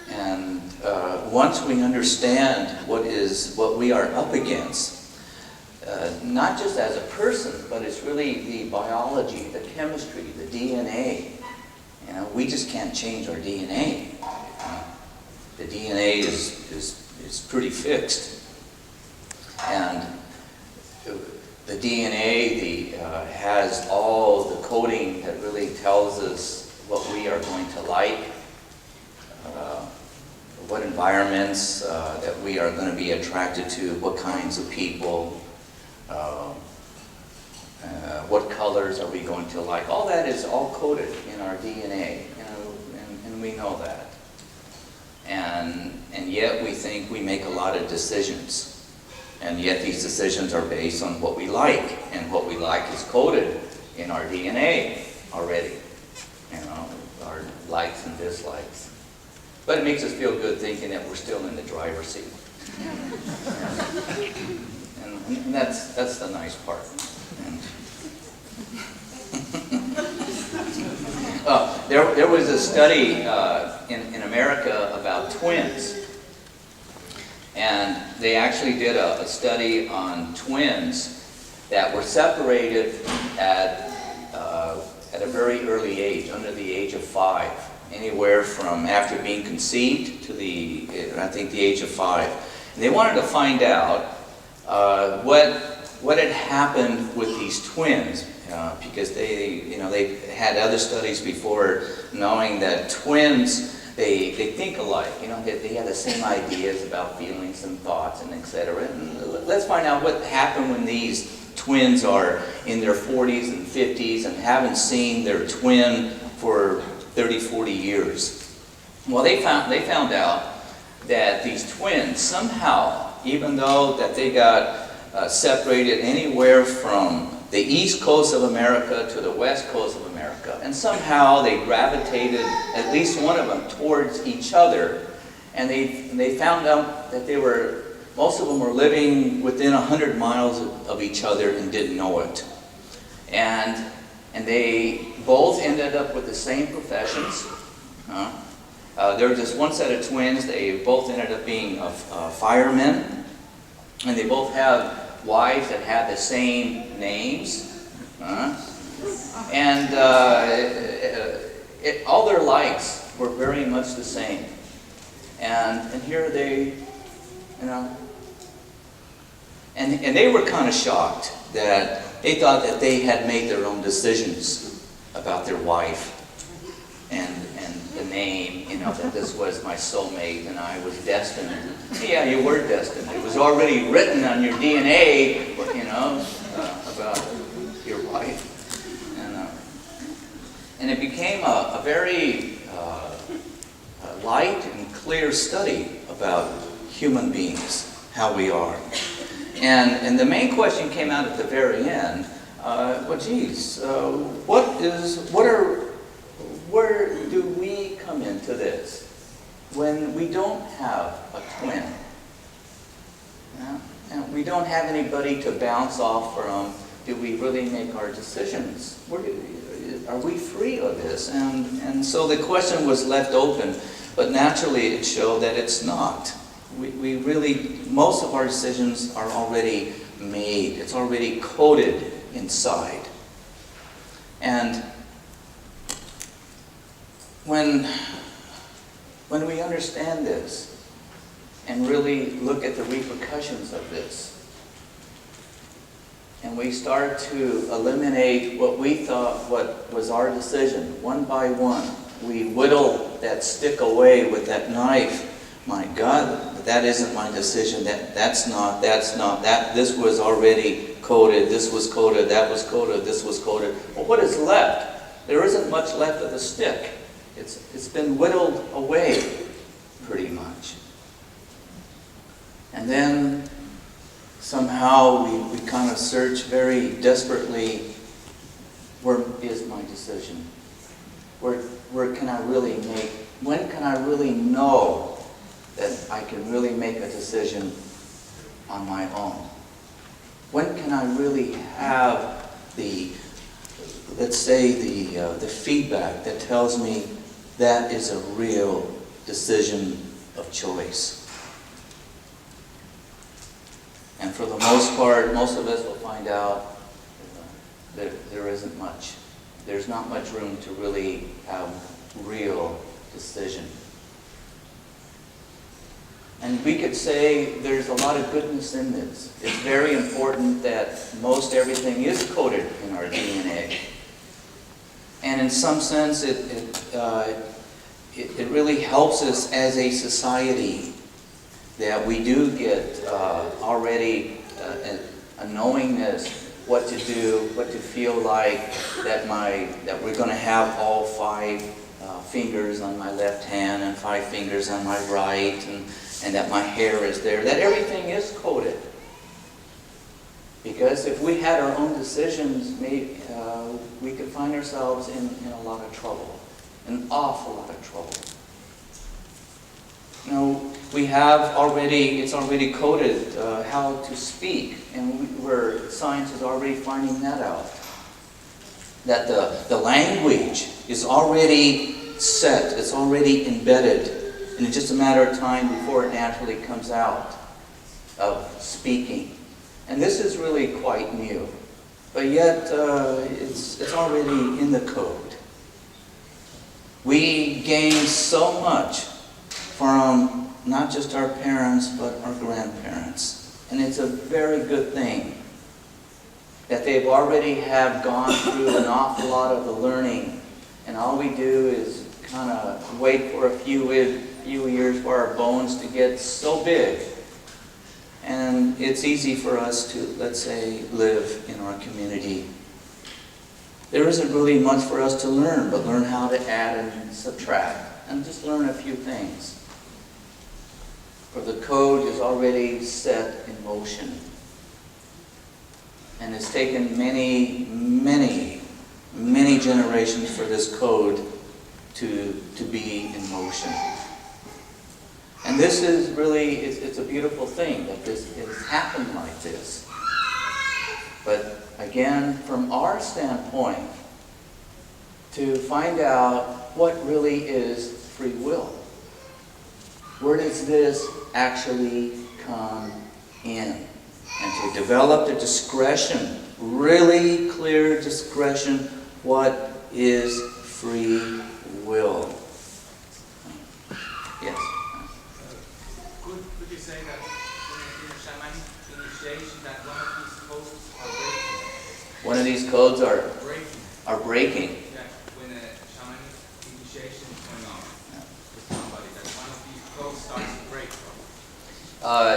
And once we understand what we are up against, not just as a person, but it's really the biology, the chemistry, the DNA. You know, we just can't change our DNA. The DNA is pretty fixed, and the DNA has all the coding that really tells us what we are going to like, what environments that we are going to be attracted to, what kinds of people, what colors are we going to like. All that is all coded in our DNA, you know, and we know that. And yet we think we make a lot of decisions. And yet these decisions are based on what we like, and what we like is coded in our DNA already. You know, our likes and dislikes. But it makes us feel good thinking that we're still in the driver's seat. And that's the nice part. There was a study in America about twins. And they actually did a study on twins that were separated at a very early age, under the age of 5. Anywhere from after being conceived to I think the age of 5. And they wanted to find out what had happened with these twins, because they had other studies before knowing that twins, they think alike. You know, they have the same ideas about feelings and thoughts and etc. And let's find out what happened when these twins are in their 40s and 50s and haven't seen their twin for 30, 40 years. Well, they found out that these twins somehow, even though that they got separated anywhere from the east coast of America to the west coast of America, and somehow they gravitated, at least one of them, towards each other, and they found out that most of them were living within 100 miles of each other and didn't know it. And they both ended up with the same professions. There was just one set of twins. They both ended up being firemen. And they both have wives that had the same names. And all their likes were very much the same. And here they, you know, and they were kind of shocked that they thought that they had made their own decisions about their wife and the name, you know, that this was my soulmate and I was destined. Yeah, you were destined. It was already written on your DNA, you know, about your wife. And it became a very light and clear study about human beings, how we are. And the main question came out at the very end. Well, geez, where do we come into this when we don't have a twin? And we don't have anybody to bounce off from. Do we really make our decisions? Are we free of this? And so the question was left open, but naturally it showed that it's not. We really, most of our decisions are already made. It's already coded inside. And when we understand this and really look at the repercussions of this, and we start to eliminate what we thought what was our decision, one by one, we whittle that stick away with that knife. My God, that isn't my decision. That's not, this was already coated, this was coated, that was coated, this was coated. Well, what is left? There isn't much left of the stick. It's been whittled away, pretty much. And then somehow we kind of search very desperately, where is my decision? Where can I really make, when can I really know that I can really make a decision on my own? When can I really have the, let's say, the feedback that tells me that is a real decision of choice? And for the most part, most of us will find out that there isn't much. There's not much room to really have real decision. And we could say there's a lot of goodness in this. It's very important that most everything is coded in our DNA. And in some sense, it really helps us as a society that we do get already a knowingness what to do, what to feel like, that we're going to have all 5 fingers on my left hand and 5 fingers on my right, and that my hair is there, that everything is coded. Because if we had our own decisions, maybe, we could find ourselves in a lot of trouble, an awful lot of trouble. You know, we have already, it's already coded how to speak, and where science is already finding that out. That the language is already set, it's already embedded, and it's just a matter of time before it naturally comes out of speaking. And this is really quite new, but yet it's already in the code. We gain so much from not just our parents, but our grandparents. And it's a very good thing that they've already have gone through an awful lot of the learning, and all we do is kind of wait for a few years for our bones to get so big. And it's easy for us to, let's say, live in our community. There isn't really much for us to learn, but learn how to add and subtract, and just learn a few things. For the code is already set in motion. And it's taken many, many, many generations for this code to be in motion. And this is really, it's a beautiful thing that it has happened like this. But again, from our standpoint, to find out what really is free will. Where does this actually come in? And to develop the discretion, really clear discretion, what is free will? Yes? Could you say that in a shamanic initiation that one of these codes are breaking? One of these codes are breaking. Yeah, when a shamanic initiation is going on with somebody, that one of these codes starts to break.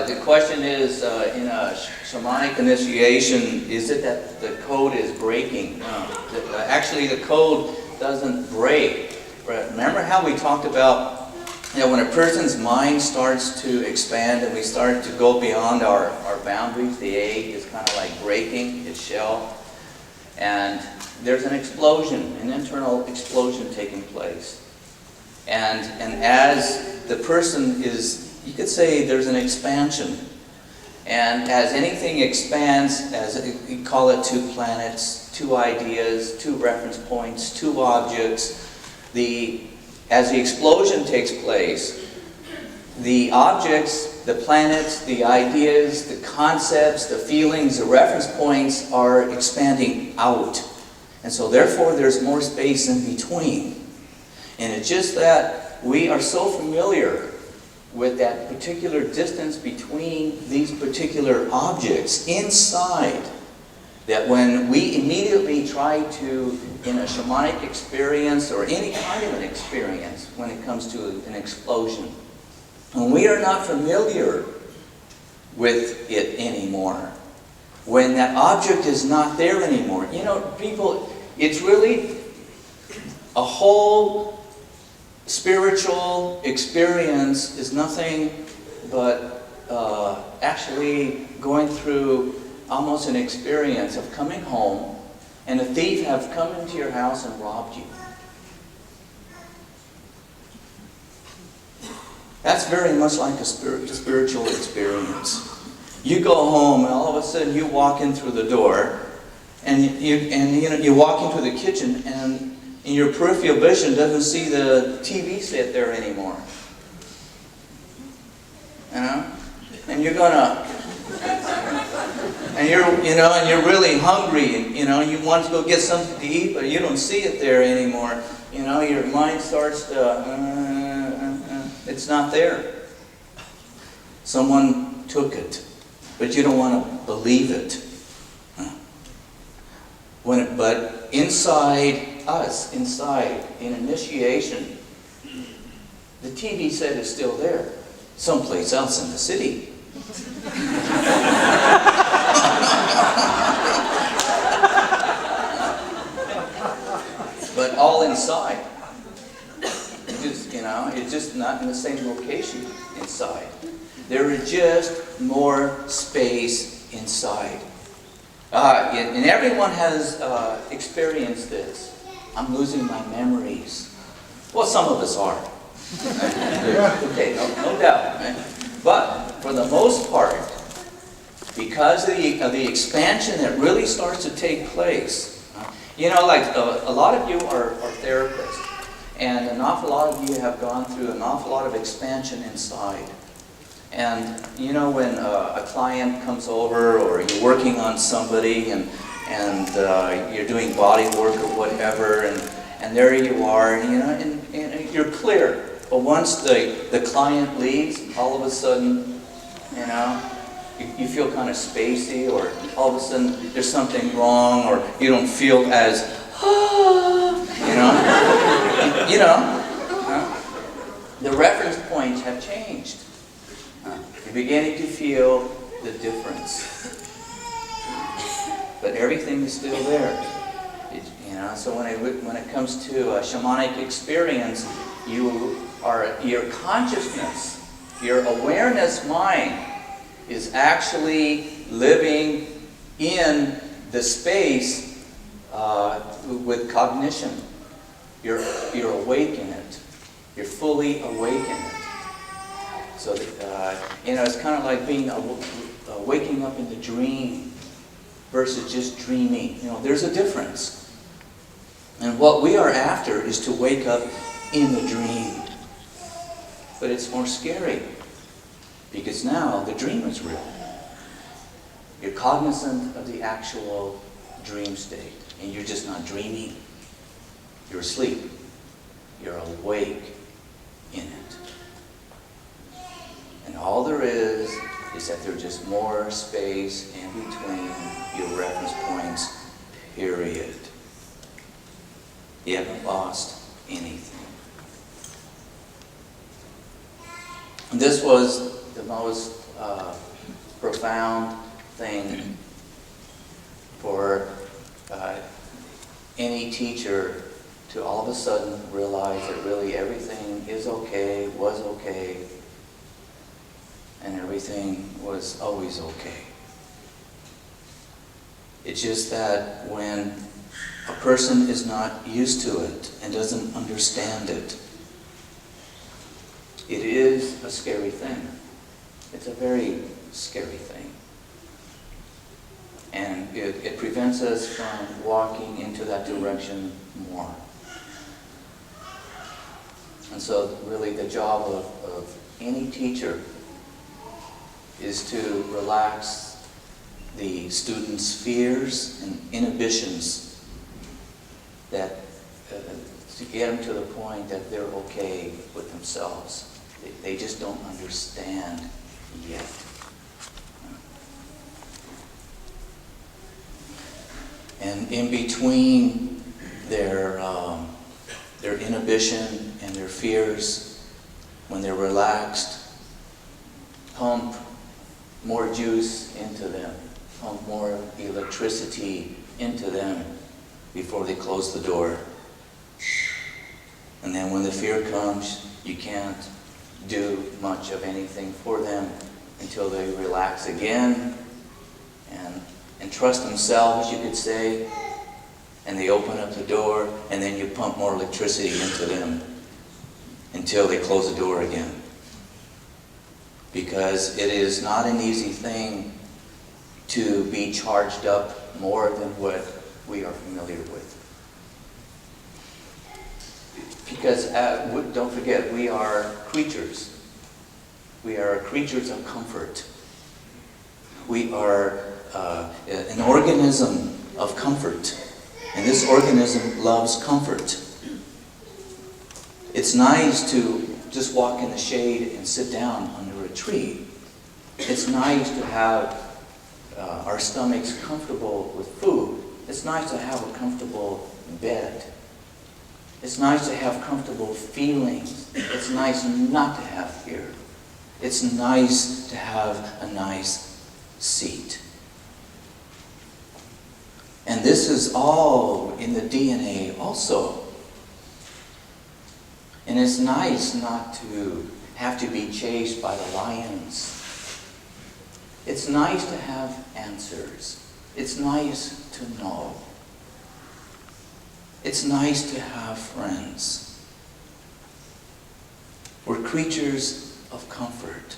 The question is, in a shamanic initiation, is it that the code is breaking? No. Actually, the code doesn't break. Remember how we talked about, when a person's mind starts to expand and we start to go beyond our boundaries, the egg is kind of like breaking its shell. And there's an explosion, an internal explosion taking place. And as the person is, you could say there's an expansion. And as anything expands, as we call it, 2 planets, 2 ideas, 2 reference points, 2 objects, as the explosion takes place, the objects, the planets, the ideas, the concepts, the feelings, the reference points are expanding out. And so therefore there's more space in between. And it's just that we are so familiar with that particular distance between these particular objects inside that when we immediately try to, in a shamanic experience or any kind of an experience, when it comes to an explosion, when we are not familiar with it anymore, when that object is not there anymore, you know, people, it's really a whole spiritual experience is nothing but actually going through almost an experience of coming home and a thief have come into your house and robbed you. That's very much like a spiritual experience. You go home and all of a sudden you walk in through the door and you walk into the kitchen and your peripheral vision doesn't see the TV set there anymore. You know? And you're gonna, and you're really hungry, and you want to go get something to eat, but you don't see it there anymore. Your mind starts to, it's not there. Someone took it, but you don't want to believe it. But inside us, inside, in initiation, the TV set is still there, someplace else in the city. But all inside. It's just not in the same location inside. There is just more space inside. And everyone has experienced this. I'm losing my memories. Well, some of us are. Okay, no doubt. Right? But for the most part, because of the expansion that really starts to take place, like a lot of you are therapists, and an awful lot of you have gone through an awful lot of expansion inside. And when a client comes over, or you're working on somebody, and you're doing body work or whatever, and there you are, and you're clear. But once the client leaves, all of a sudden, you feel kind of spacey, or all of a sudden there's something wrong, or you don't feel as, the reference points have changed. You're beginning to feel the difference. But everything is still there. So when it comes to a shamanic experience, your consciousness, your awareness mind is actually living in the space with cognition. You're awake in it. You're fully awake in it. So it's kind of like being waking up in the dream versus just dreaming. There's a difference. And what we are after is to wake up in the dream. But it's more scary, because now the dream is real. You're cognizant of the actual dream state, and you're just not dreaming. You're asleep. You're awake in it. And all there is that there's just more space in between your reference points, period. You haven't lost anything. And this was the most profound thing for any teacher to all of a sudden realize that really everything is okay, was okay, and everything was always okay. It's just that when a person is not used to it and doesn't understand it, it is a scary thing. It's a very scary thing. And it prevents us from walking into that direction more. And so really the job of any teacher is to relax the students' fears and inhibitions, that to get them to the point that they're okay with themselves. They just don't understand yet. And in between their inhibition and their fears, when they're relaxed, pump more juice into them, pump more electricity into them before they close the door. And then when the fear comes, you can't do much of anything for them until they relax again and trust themselves, you could say, and they open up the door, and then you pump more electricity into them until they close the door again. Because it is not an easy thing to be charged up more than what we are familiar with. Because don't forget, we are creatures. We are creatures of comfort. We are an organism of comfort. And this organism loves comfort. It's nice to just walk in the shade and sit down under a tree. It's nice to have our stomachs comfortable with food. It's nice to have a comfortable bed. It's nice to have comfortable feelings. It's nice not to have fear. It's nice to have a nice seat. And this is all in the DNA also. And it's nice not to have to be chased by the lions. It's nice to have answers. It's nice to know. It's nice to have friends. We're creatures of comfort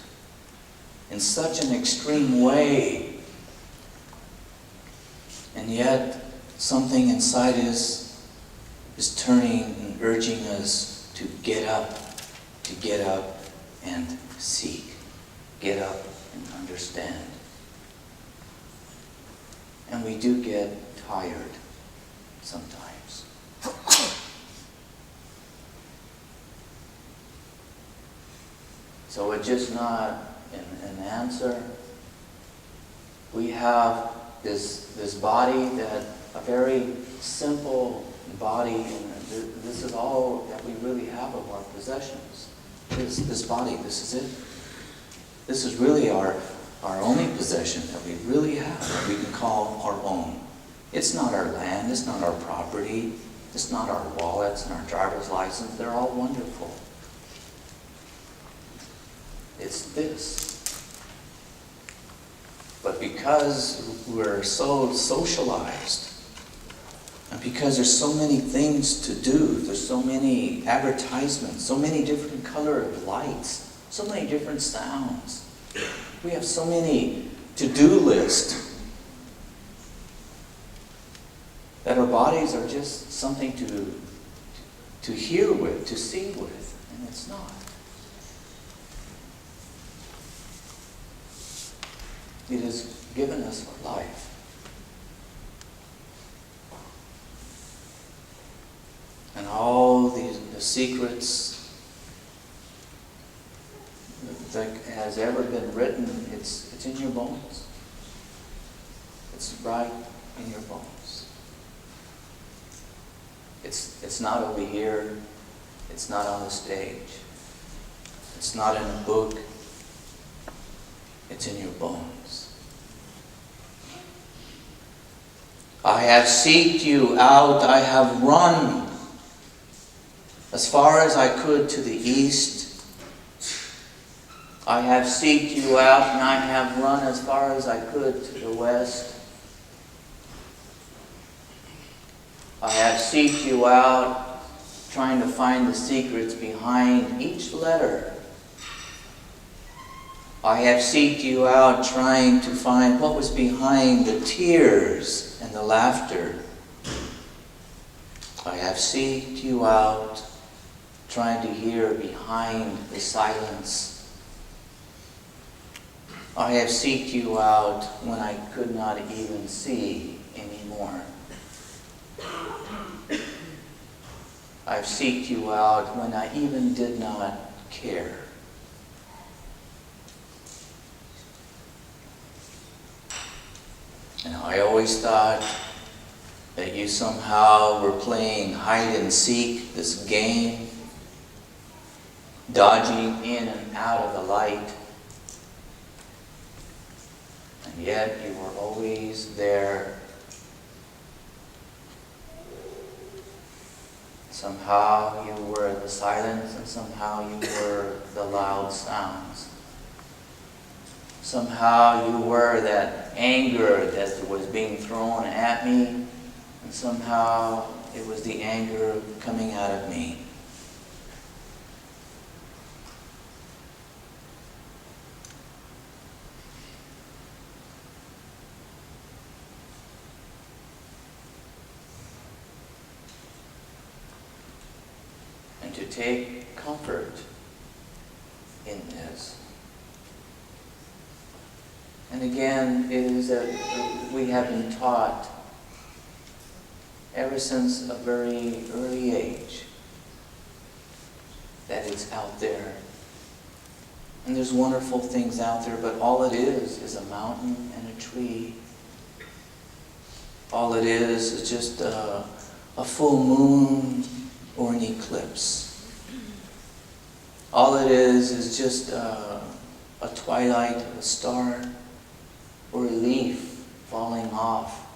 in such an extreme way. And yet, something inside us is turning and urging us to get up and seek. Get up and understand. And we do get tired sometimes. So it's just not an answer. We have this body, that a very simple body, and this is all that we really have of our possessions. This body, this is it. This is really our only possession that we really have, that we can call our own. It's not our land, it's not our property, it's not our wallets and our driver's license. They're all wonderful. It's this. But because we're so socialized, and because there's so many things to do, there's so many advertisements, so many different colored lights, so many different sounds. We have so many to-do lists that our bodies are just something to hear with, to see with, and it's not. It is given us for life. And all the secrets that has ever been written, it's in your bones. It's right in your bones. It's not over here. It's not on the stage. It's not in a book. It's in your bones. I have sought you out. I have run as far as I could to the east. I have sought you out, and I have run as far as I could to the west. I have sought you out, trying to find the secrets behind each letter. I have sought you out, trying to find what was behind the tears and the laughter. I have sought you out, trying to hear behind the silence. I have sought you out when I could not even see anymore. I have sought you out when I even did not care. And I always thought that you somehow were playing hide and seek, this game, dodging in and out of the light, and yet you were always there. Somehow you were the silence, and somehow you were the loud sounds. Somehow you were that anger that was being thrown at me, and somehow it was the anger coming out of me. And to take comfort in this. And again, it is that we have been taught ever since a very early age that it's out there. And there's wonderful things out there, but all it is a mountain and a tree. All it is just a full moon or an eclipse. All it is just a twilight of a star or a leaf falling off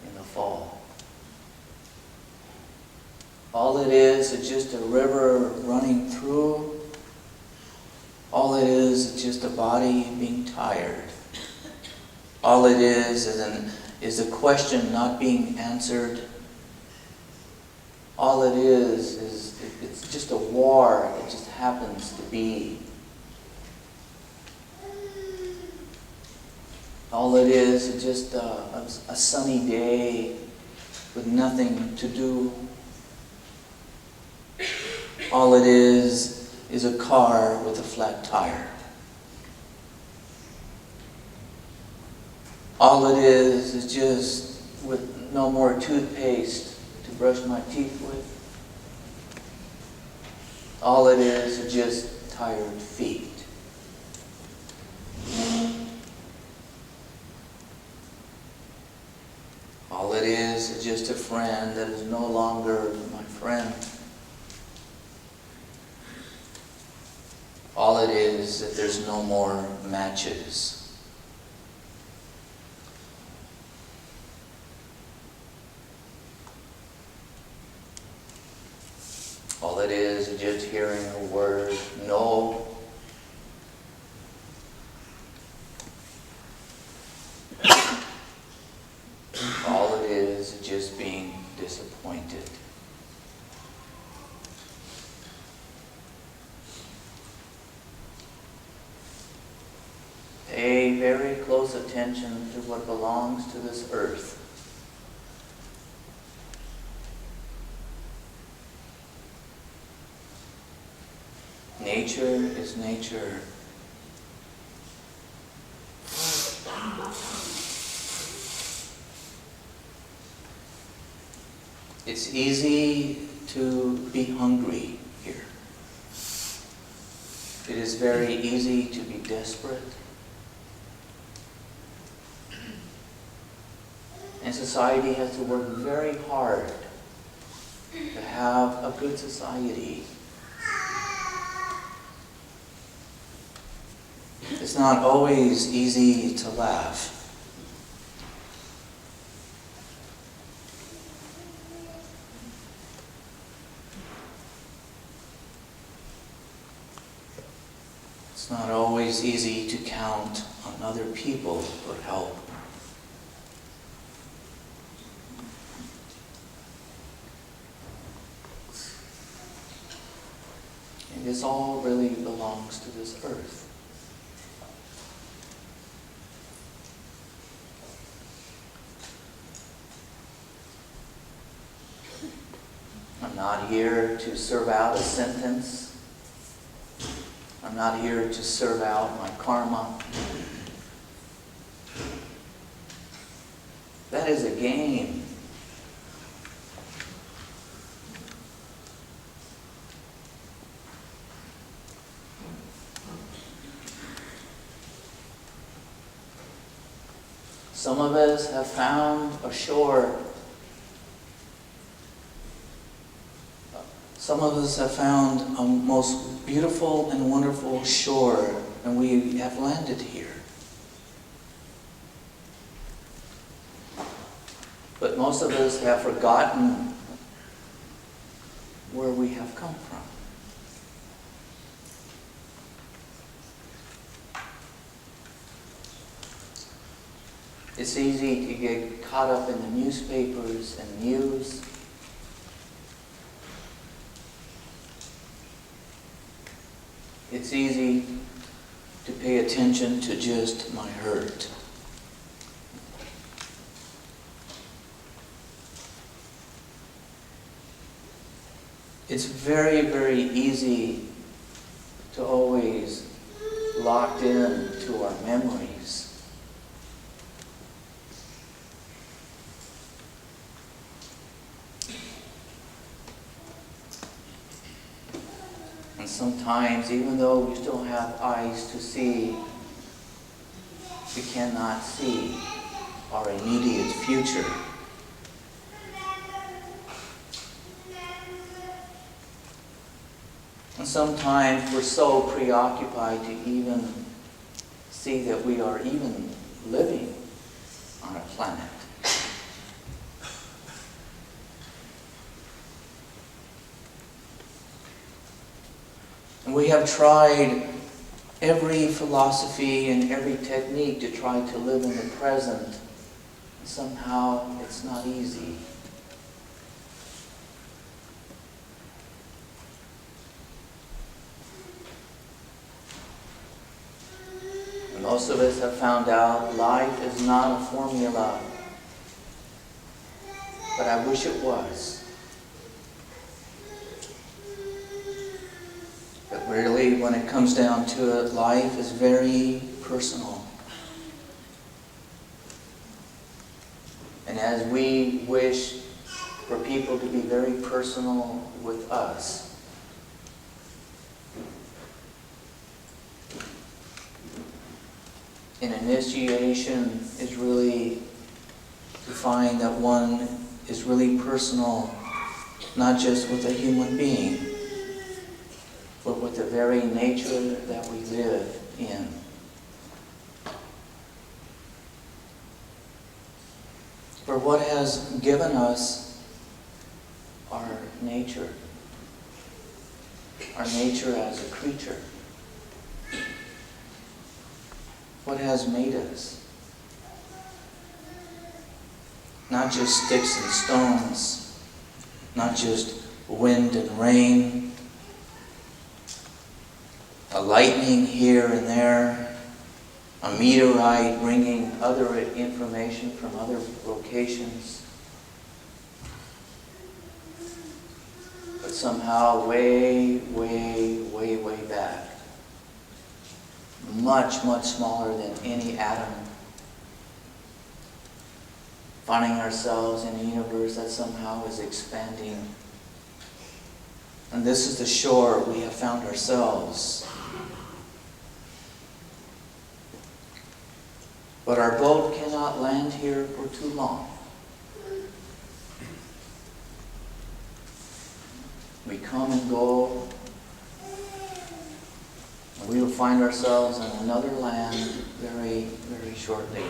in the fall. All it is just a river running through. All it is just a body being tired. All it is a question not being answered. All it is it's just a war that just happens to be. All it is just a sunny day with nothing to do. All it is a car with a flat tire. All it is just with no more toothpaste to brush my teeth with. All it is just tired feet. All it is just a friend that is no longer my friend. All it is that there's no more matches. All it is just hearing the word no. All it is just being disappointed. Pay very close attention to what belongs to this earth. Nature is nature. It's easy to be hungry here. It is very easy to be desperate. And society has to work very hard to have a good society. It's not always easy to laugh. It's not always easy to count on other people for help. And this all really belongs to this earth. I'm not here to serve out a sentence. I'm not here to serve out my karma. That is a game. Some of us have found a shore Some of us have found a most beautiful and wonderful shore, and we have landed here. But most of us have forgotten where we have come from. It's easy to get caught up in the newspapers and news. It's easy to pay attention to just my hurt. It's very, very easy to always locked in to our memories. And sometimes, even though we still have eyes to see, we cannot see our immediate future. And sometimes we're so preoccupied to even see that we are even living on a planet. And we have tried every philosophy and every technique to try to live in the present. And somehow it's not easy. And most of us have found out life is not a formula, but I wish it was. But really, when it comes down to it, life is very personal. And as we wish for people to be very personal with us, an initiation is really to find that one is really personal, not just with a human being, but with the very nature that we live in. For what has given us our nature as a creature, what has made us? Not just sticks and stones, not just wind and rain, a lightning here and there, a meteorite bringing other information from other locations. But somehow way, way, way, way back, much, much smaller than any atom, finding ourselves in a universe that somehow is expanding. And this is the shore we have found ourselves. But our boat cannot land here for too long. We come and go, and we will find ourselves in another land very, very shortly.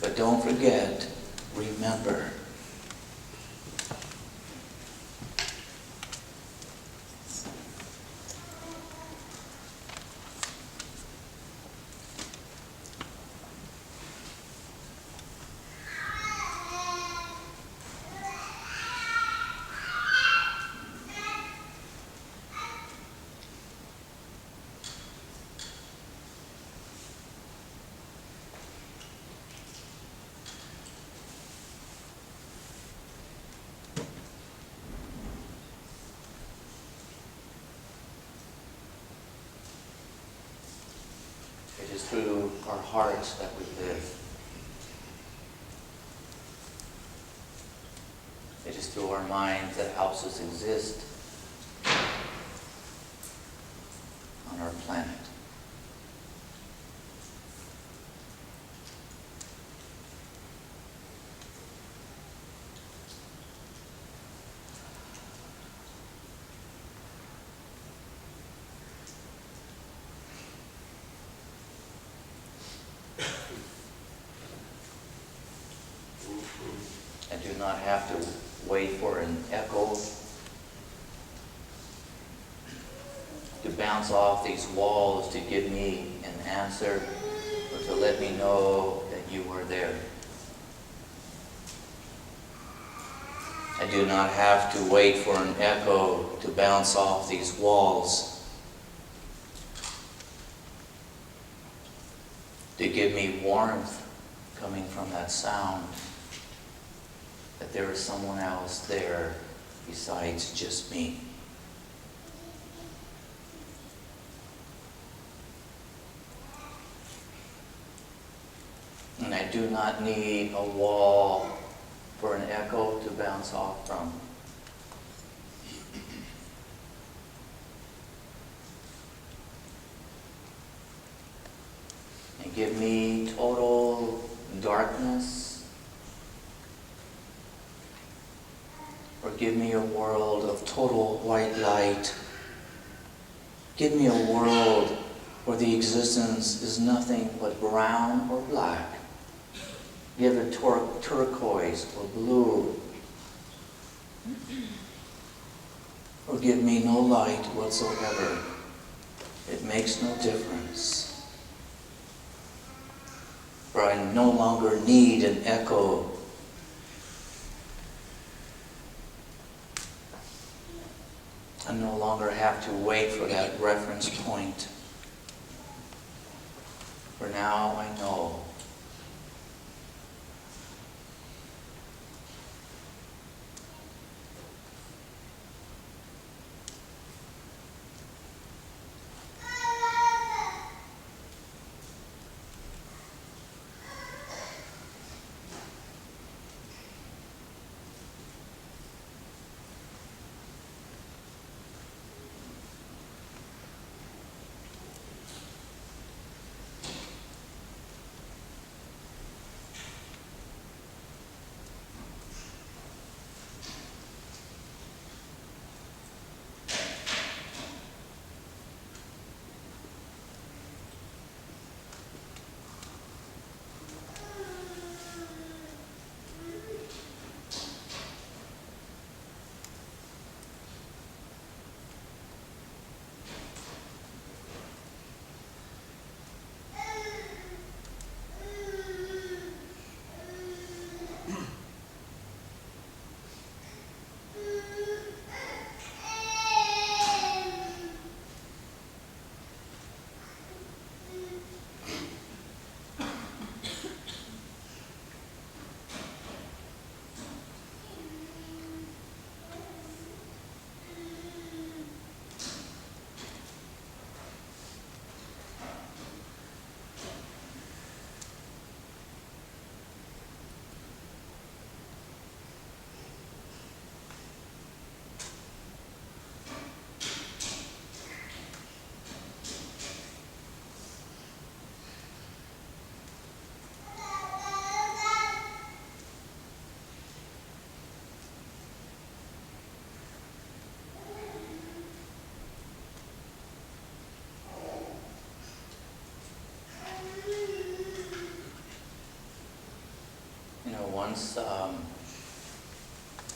But don't forget, remember. It is through our hearts that we live. It is through our minds that helps us exist on our planet. do not have to wait for an echo to bounce off these walls to give me an answer or to let me know that you were there. I do not have to wait for an echo to bounce off these walls to give me warmth coming from that sound, that there is someone else there besides just me. And I do not need a wall for an echo to bounce off from. And give me total darkness, or give me a world of total white light. Give me a world where the existence is nothing but brown or black. Give it turquoise or blue. Or give me no light whatsoever. It makes no difference. For I no longer need an echo. I no longer have to wait for that reference point. For now I know.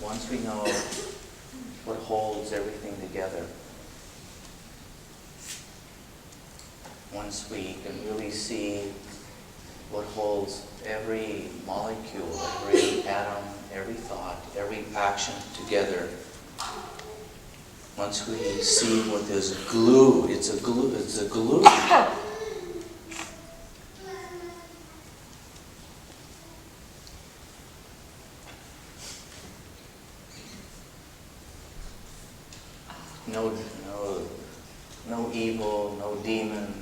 Once we know what holds everything together, once we can really see what holds every molecule, every atom, every thought, every action together, once we see what this glue, it's a glue. No evil, no demon,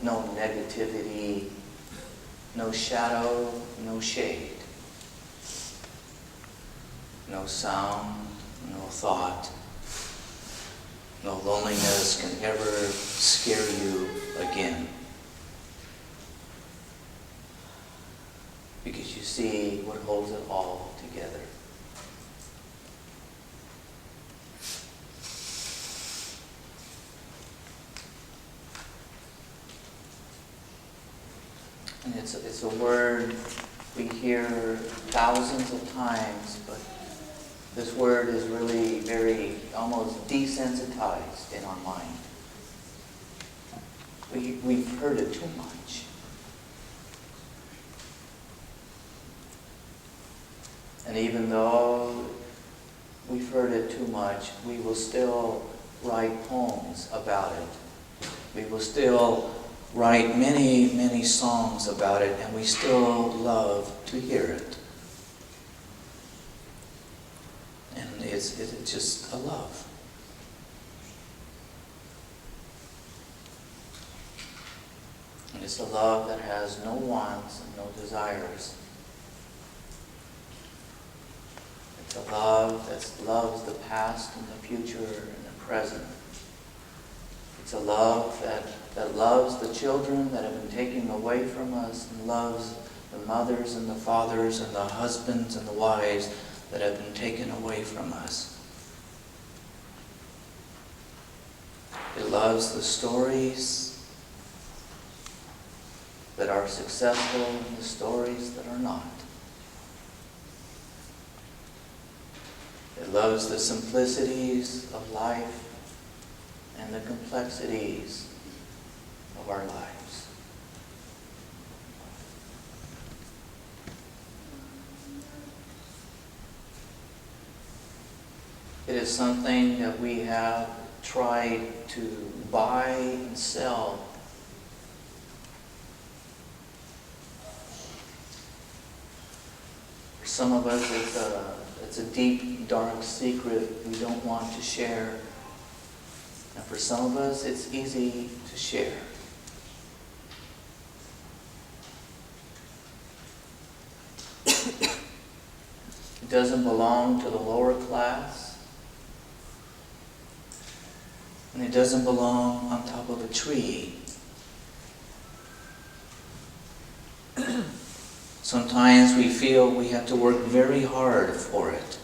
no negativity, no shadow, no shade, no sound, no thought, no loneliness can ever scare you again. Because you see what holds it all together. And it's a word we hear thousands of times, but this word is really very, almost desensitized in our mind. We've heard it too much. And even though we've heard it too much, we will still write poems about it. We will still write many, many songs about it, and we still love to hear it. And it's just a love. And it's a love that has no wants and no desires. It's a love that loves the past and the future and the present. It's a love that loves the children that have been taken away from us, and loves the mothers and the fathers and the husbands and the wives that have been taken away from us. It loves the stories that are successful and the stories that are not. It loves the simplicities of life and the complexities of our lives. It is something that we have tried to buy and sell. For some of us, it's a deep, dark secret we don't want to share. And for some of us, it's easy to share. It doesn't belong to the lower class. And it doesn't belong on top of a tree. Sometimes we feel we have to work very hard for it.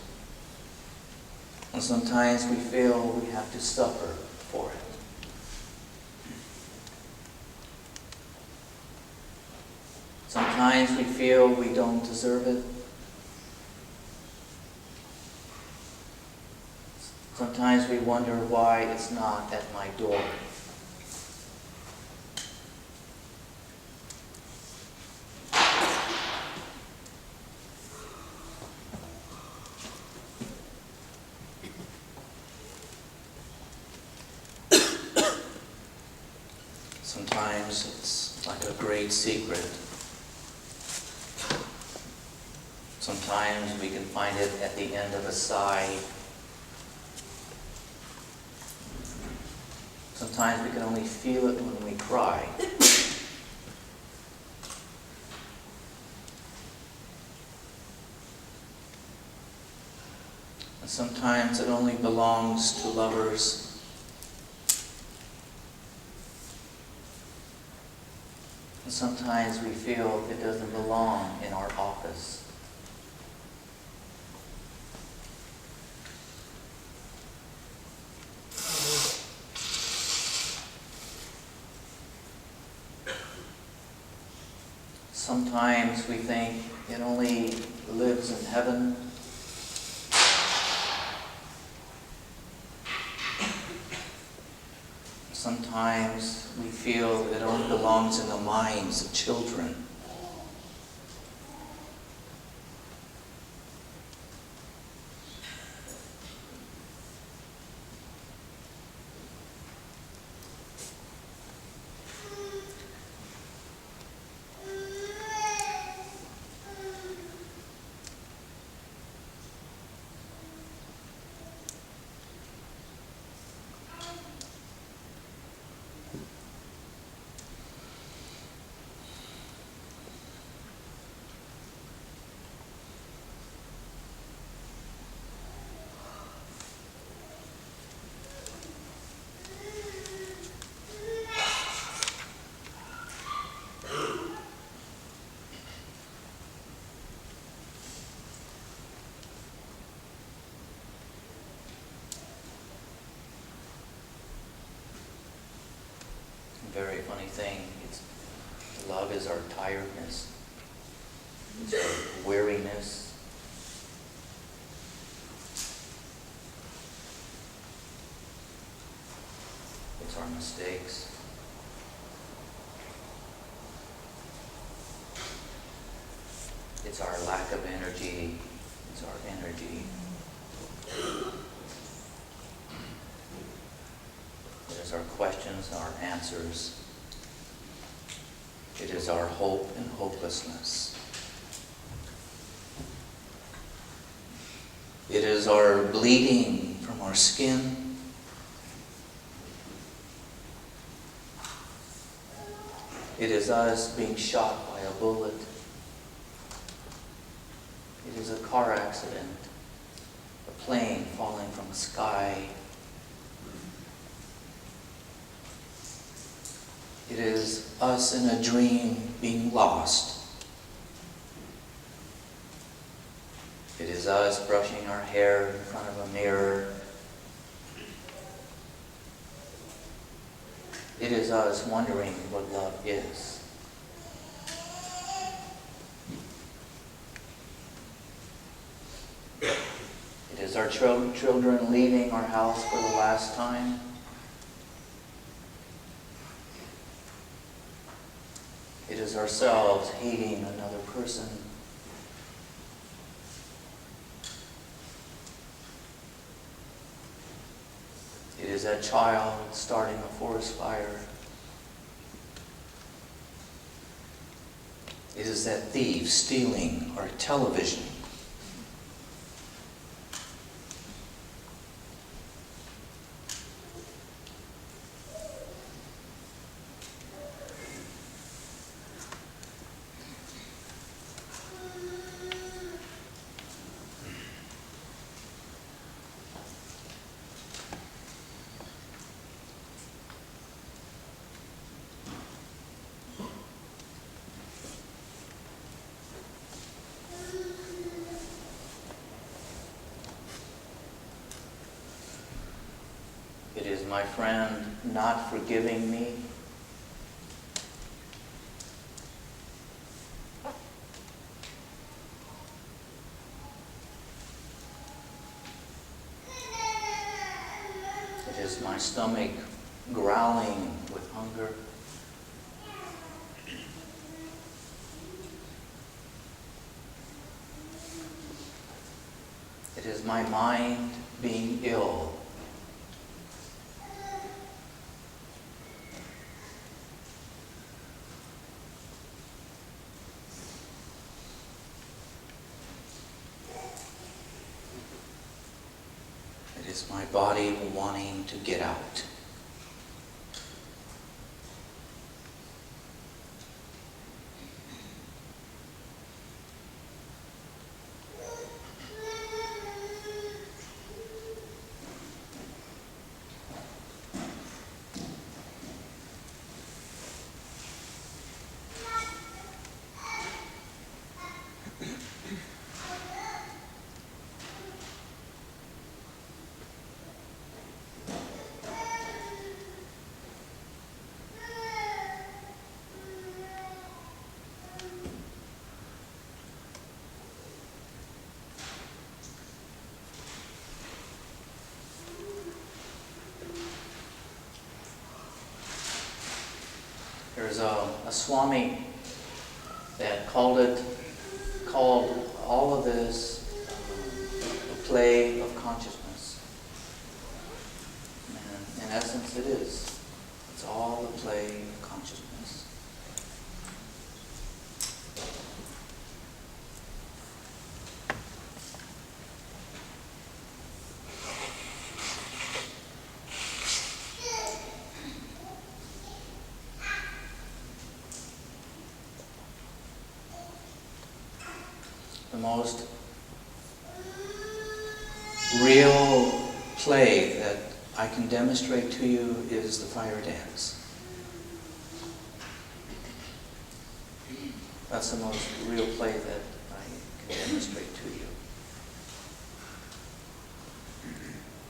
And sometimes we feel we have to suffer for it. Sometimes we feel we don't deserve it. Sometimes we wonder why it's not at my door. Sometimes it's like a great secret. Sometimes we can find it at the end of a sigh. Sometimes we can only feel it when we cry. And sometimes it only belongs to lovers. And sometimes we feel it doesn't belong in our office. Sometimes we think it only lives in heaven. Sometimes we feel it only belongs in the minds of children. Very funny thing. Love is our tiredness. It's our weariness. It's our mistakes. It's our lack of energy. It's our energy. It is our questions, our answers. It is our hope and hopelessness. It is our bleeding from our skin. It is us being shot by a bullet. It is a car accident, a plane falling from the sky. It is us in a dream being lost. It is us brushing our hair in front of a mirror. It is us wondering what love is. It is our children leaving our house for the last time. It is ourselves hating another person. It is that child starting a forest fire. It is that thief stealing our television. It is my friend not forgiving me. It is my stomach growling with hunger. It is my mind being ill. It is my body wanting to get out. There's a Swami that called all of this a play of consciousness. And in essence it is. It's all a play of consciousness. The most real play that I can demonstrate to you is the fire dance. That's the most real play that I can demonstrate to you.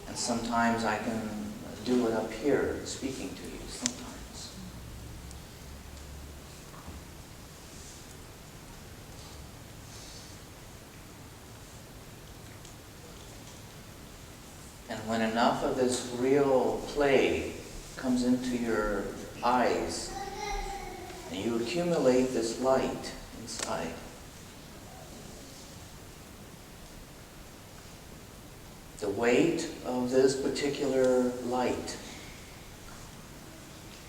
And sometimes I can do it up here, speaking to you, sometimes. And when enough of this real play comes into your eyes, and you accumulate this light inside, the weight of this particular light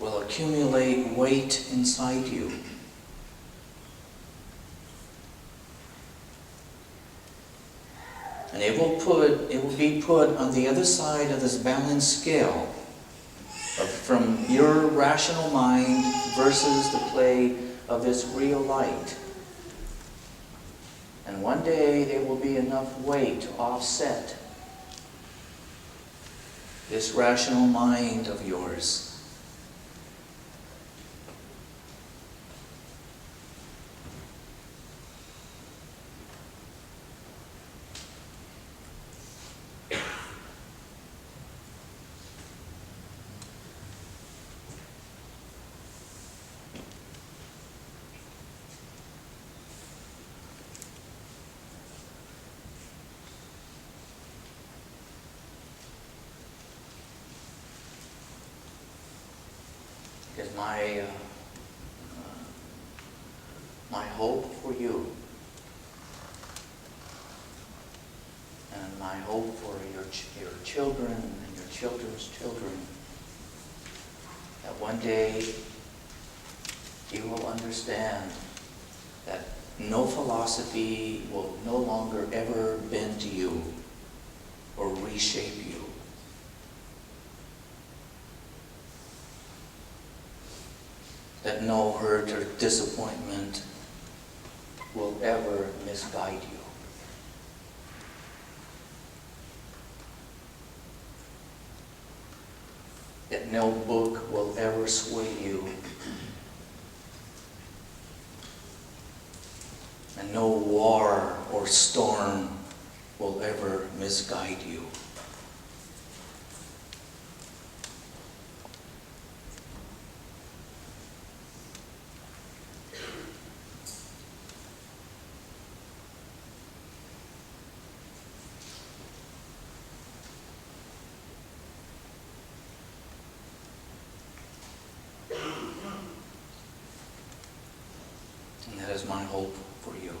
will accumulate weight inside you. And it will be put on the other side of this balance scale from your rational mind versus the play of this real light. And one day there will be enough weight to offset this rational mind of yours. Because my hope for you, and my hope for your children and your children's children, that one day you will understand that no philosophy will no longer ever bend you or reshape you. That no hurt or disappointment will ever misguide you. That no book will ever sway you. And no war or storm will ever misguide you. And that is my hope for you.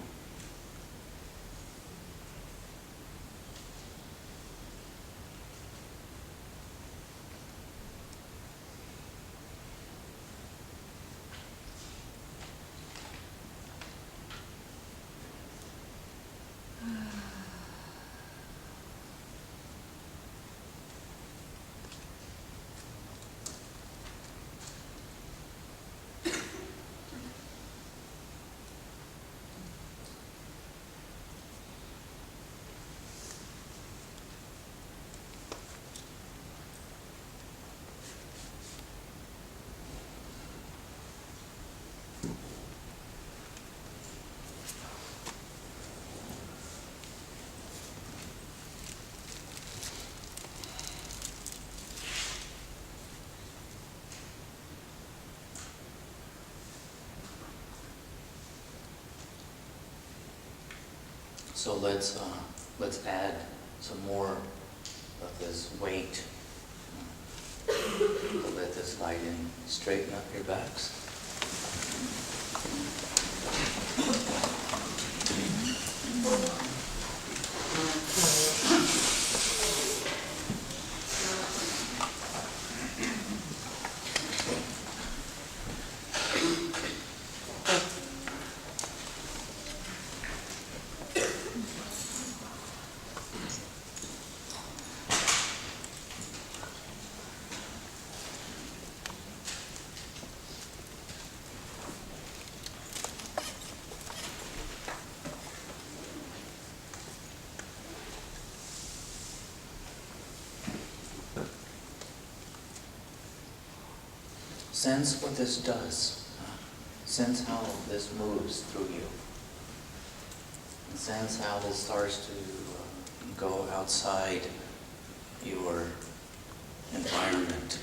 So let's add some more of this weight. Let this light in. Straighten up your backs. Sense what this does. Sense how this moves through you. And sense how this starts to go outside your environment.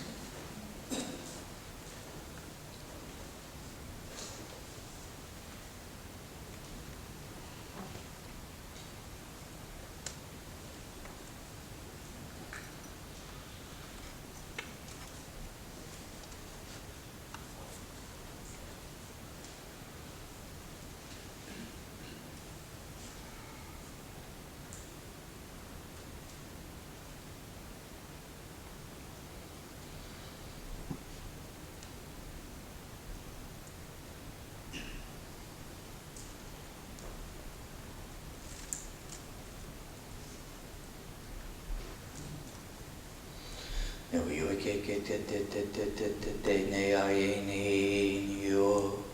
ke ke te te te te te te te ne a e ni yo.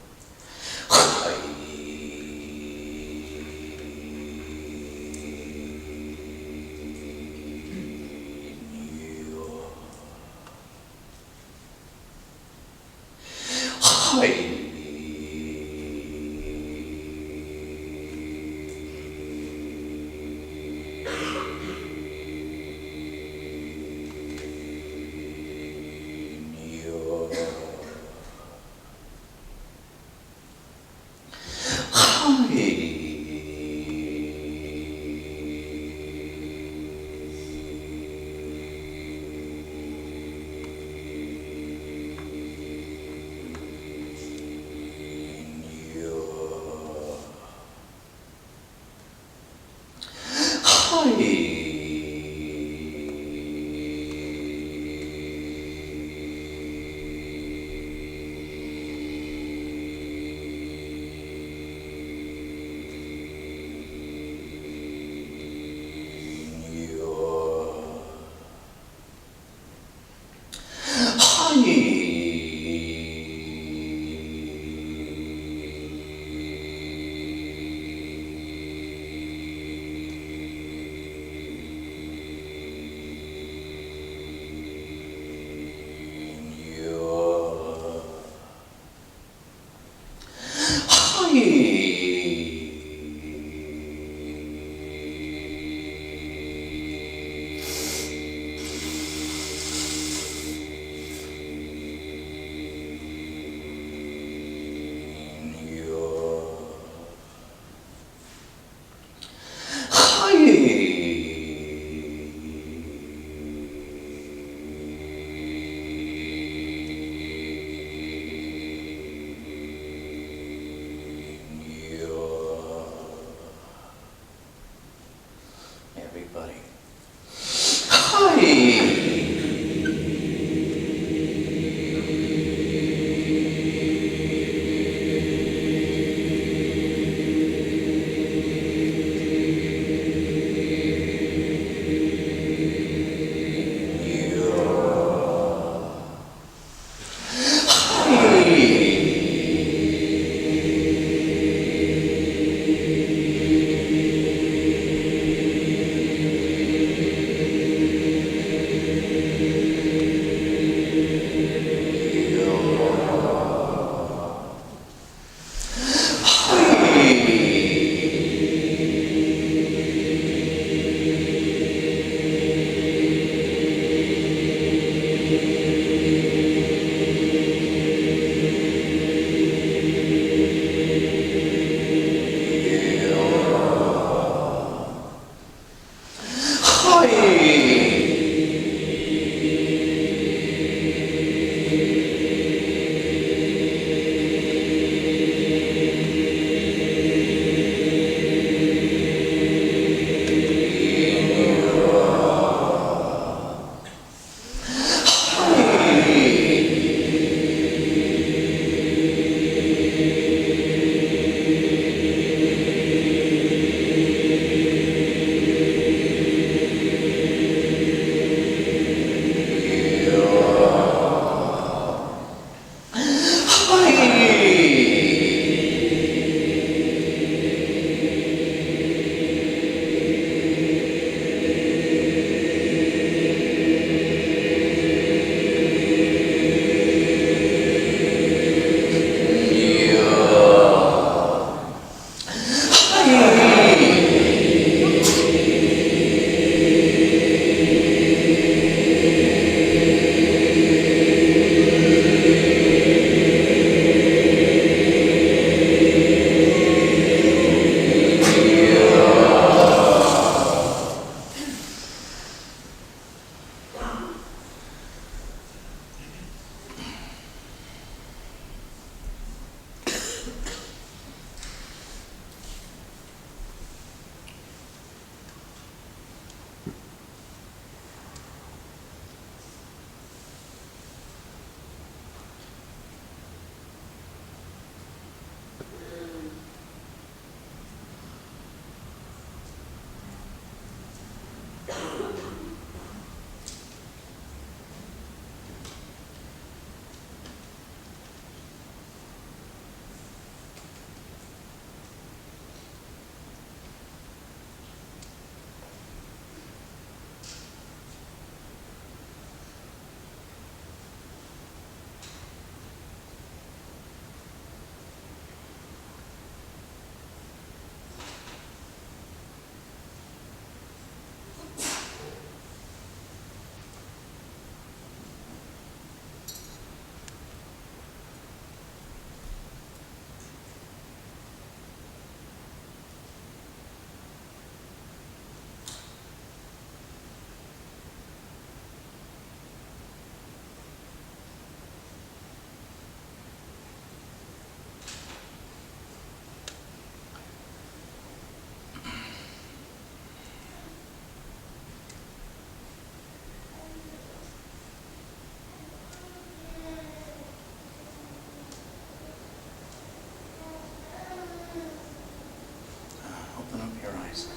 eyes.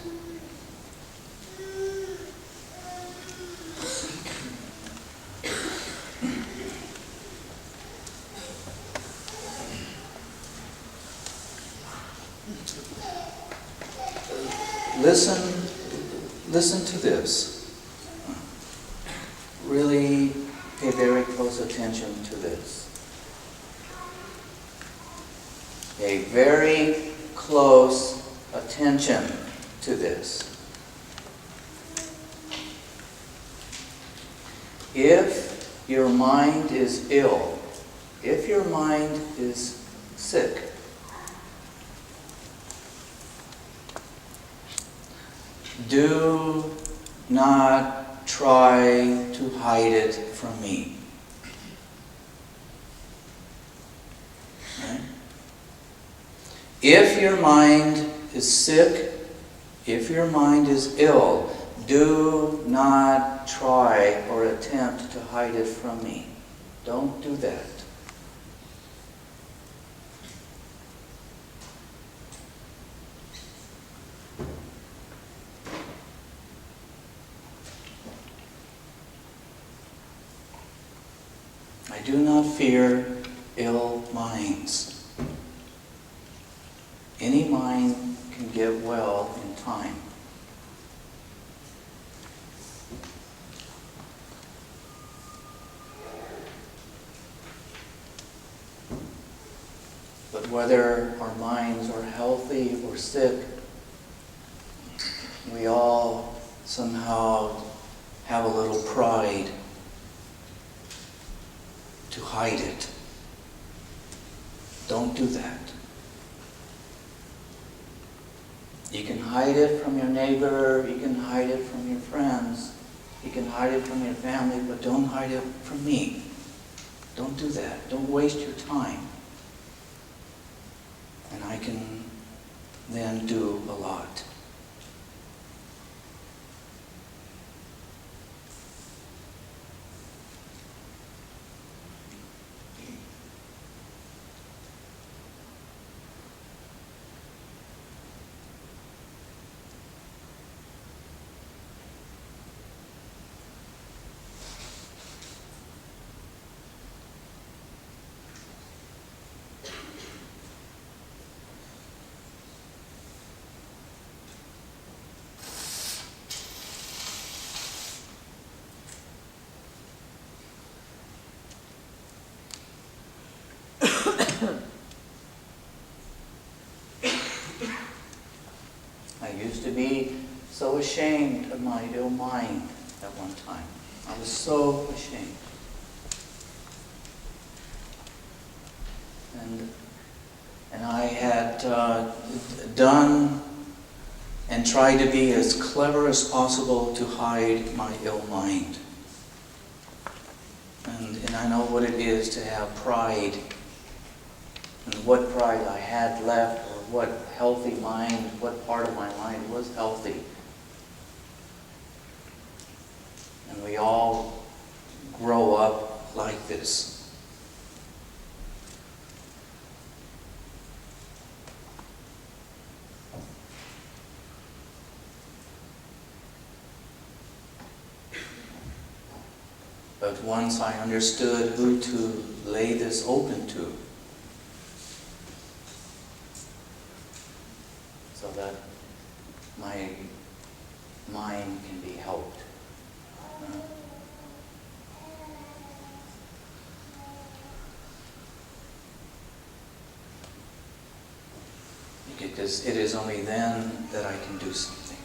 Listen to this. Really pay very close attention to this. Pay very close attention to this. If your mind is ill, if your mind is sick, do not try to hide it from me. Okay? If your mind is sick, if your mind is ill, do not try or attempt to hide it from me. Don't do that. I do not fear ill minds. Any mind can get well in time. But whether our minds are healthy or sick, we all somehow have a little pride to hide it. Don't do that. You can hide it from your neighbor, you can hide it from your friends, you can hide it from your family, but don't hide it from me. Don't do that. Don't waste your time. And I can then do a lot. I used to be so ashamed of my ill mind at one time. I was so ashamed. And I had done and tried to be as clever as possible to hide my ill mind. And I know what it is to have pride, and what pride I had left, or what healthy mind, what part of my mind was healthy. And we all grow up like this. But once I understood who to lay this open to, so that my mind can be helped. Because it is only then that I can do something.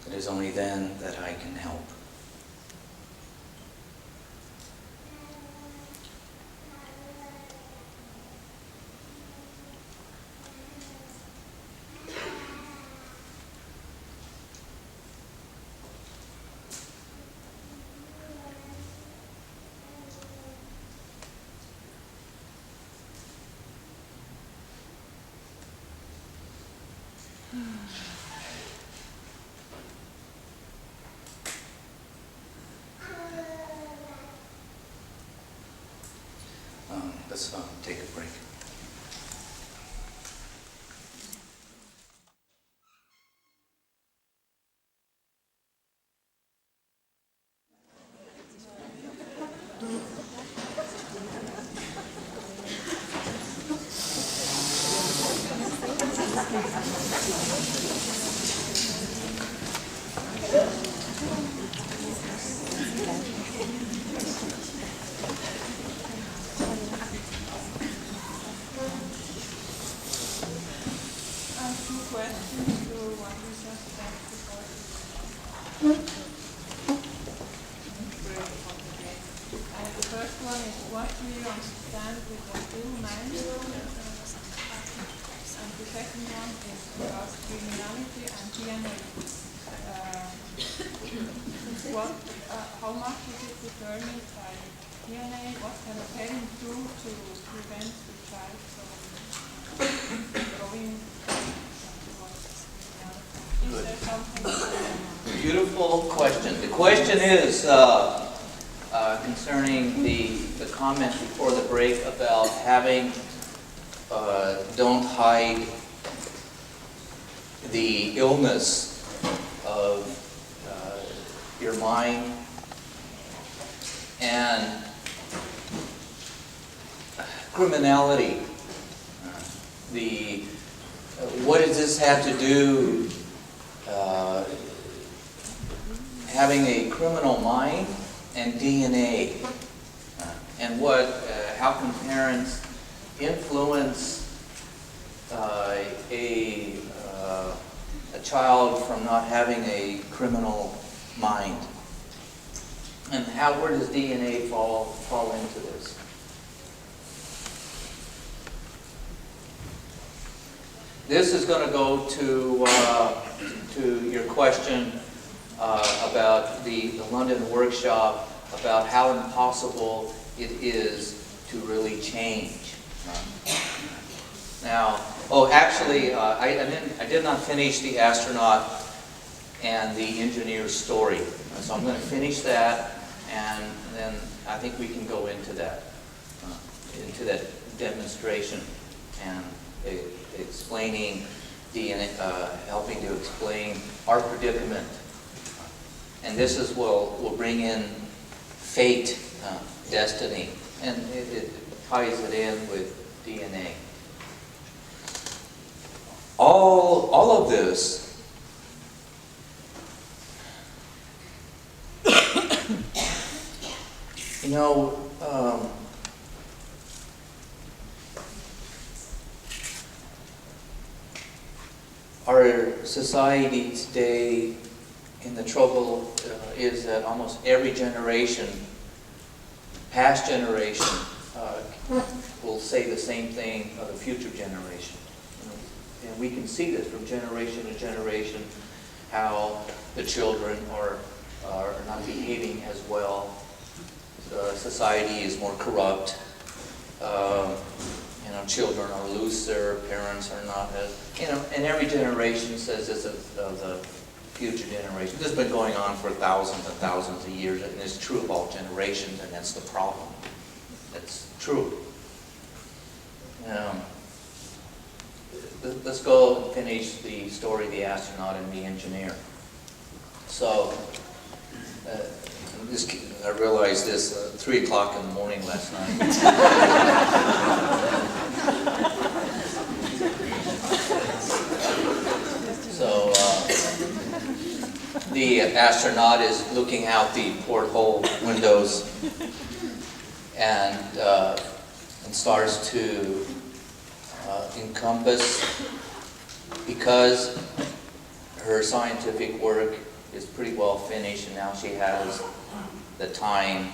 It is only then that I can help. Let's take a break. Two questions to what we just said before. The first one is, what do you understand with the full manual? And the second one is about criminality and DNA. How much is it determined by DNA? What can a parent do to prevent the child from going towards criminality? Is there something? Beautiful question. The question is concerning the comment before the break about having don't hide the illness of your mind and criminality. What does this have to do? Having a criminal mind and DNA, and how can parents influence a child from not having a criminal mind? And where does DNA fall into this? This is going to go to your question about the London workshop, about how impossible it is to really change. Now, actually, I did not finish the astronaut and the engineer's story. So I'm going to finish that, and then I think we can go into that demonstration and explaining helping to explain our predicament. And this will bring in fate, destiny, and it ties it in with DNA. All of this our society today, in the trouble is that almost every generation, past generation, will say the same thing of the future generation. And we can see this from generation to generation, how the children are not behaving as well. Society is more corrupt. Children are looser, parents are not as, and every generation says this of the future generation. This has been going on for thousands and thousands of years, and it's true of all generations, and that's the problem. That's true. Let's go and finish the story of the astronaut and the engineer. So, I realized this 3 o'clock in the morning last night. So, the astronaut is looking out the porthole windows and starts to encompass, because her scientific work is pretty well finished, and now she has the time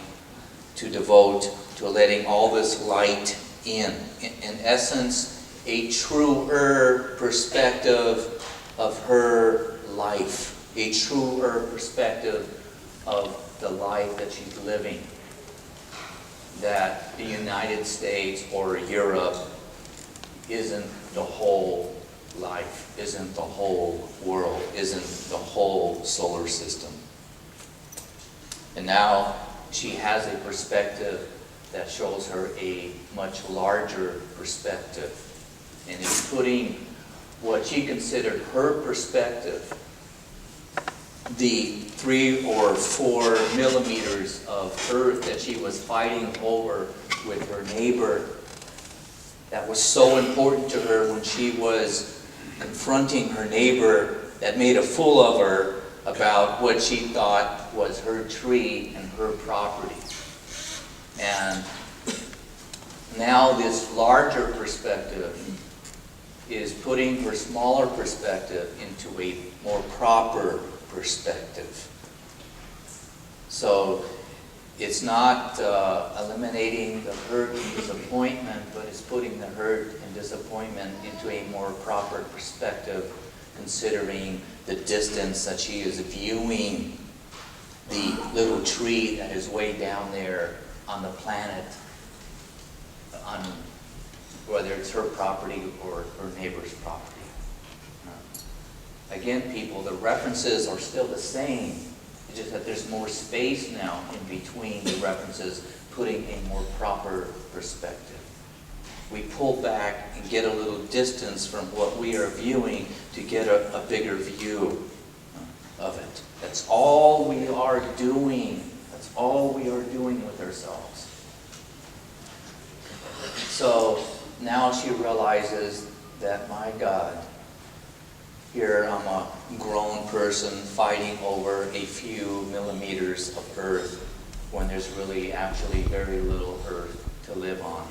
to devote to letting all this light in. In essence, a truer perspective of her life, a truer perspective of the life that she's living, that the United States or Europe isn't the whole life, isn't the whole world, isn't the whole solar system. And now she has a perspective that shows her a much larger perspective, and is putting what she considered her perspective, the 3 or 4 millimeters of Earth that she was fighting over with her neighbor, that was so important to her when she was confronting her neighbor that made a fool of her about what she thought was her tree and her property. And now this larger perspective is putting her smaller perspective into a more proper perspective. So it's not eliminating the hurt and disappointment, but it's putting the hurt and disappointment into a more proper perspective, considering the distance that she is viewing the little tree that is way down there on the planet, on whether it's her property or her neighbor's property. Again, people, the references are still the same. It's just that there's more space now in between the references, putting a more proper perspective. We pull back and get a little distance from what we are viewing to get a bigger view of it. That's all we are doing. That's all we are doing with ourselves. So now she realizes that, my God, here I'm a grown person fighting over a few millimeters of earth when there's really actually very little earth to live on.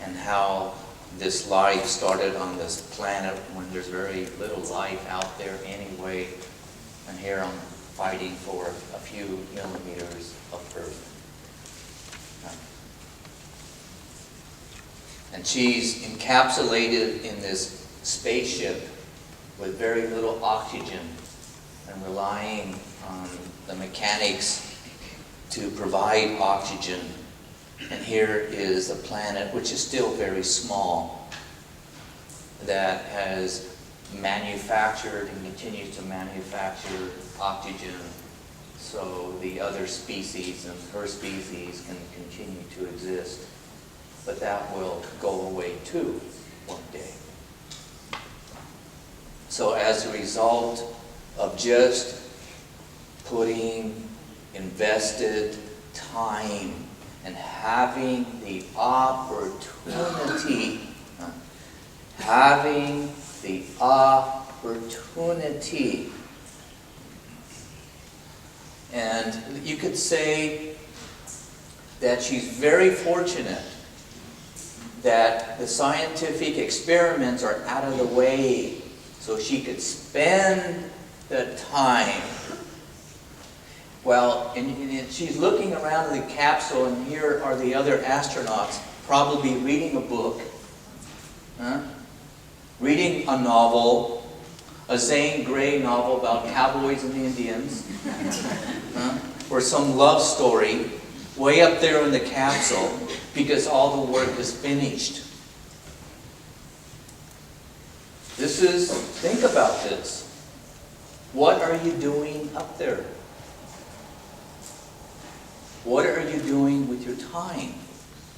And how this life started on this planet when there's very little life out there anyway. And here I'm fighting for a few millimeters of earth. And she's encapsulated in this spaceship with very little oxygen and relying on the mechanics to provide oxygen. And here is a planet which is still very small that has manufactured and continues to manufacture oxygen so the other species and her species can continue to exist. But that will go away too one day. So as a result of just putting invested time and having the opportunity, and you could say that she's very fortunate that the scientific experiments are out of the way so she could spend the time. Well, and she's looking around the capsule, and here are the other astronauts probably reading a book, reading a novel, a Zane Grey novel about cowboys and Indians, or some love story way up there in the capsule because all the work is finished. Think about this. What are you doing up there? What are you doing with your time?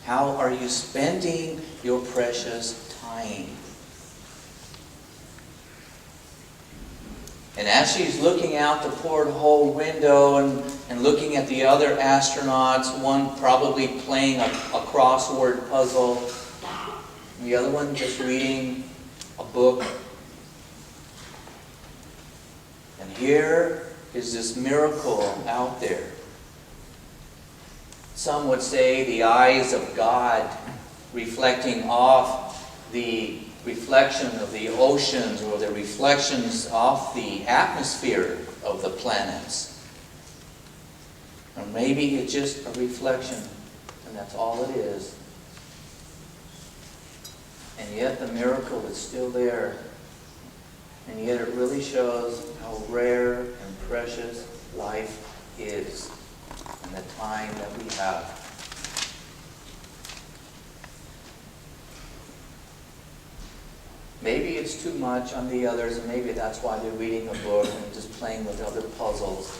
How are you spending your precious time? And as she's looking out the porthole window and looking at the other astronauts, one probably playing a crossword puzzle, and the other one just reading a book. And here is this miracle out there. Some would say the eyes of God reflecting off the reflection of the oceans or the reflections off the atmosphere of the planets. Or maybe it's just a reflection, and that's all it is. And yet the miracle is still there. And yet it really shows how rare and precious life is and the time that we have. Maybe it's too much on the others, and maybe that's why they're reading a book and just playing with other puzzles.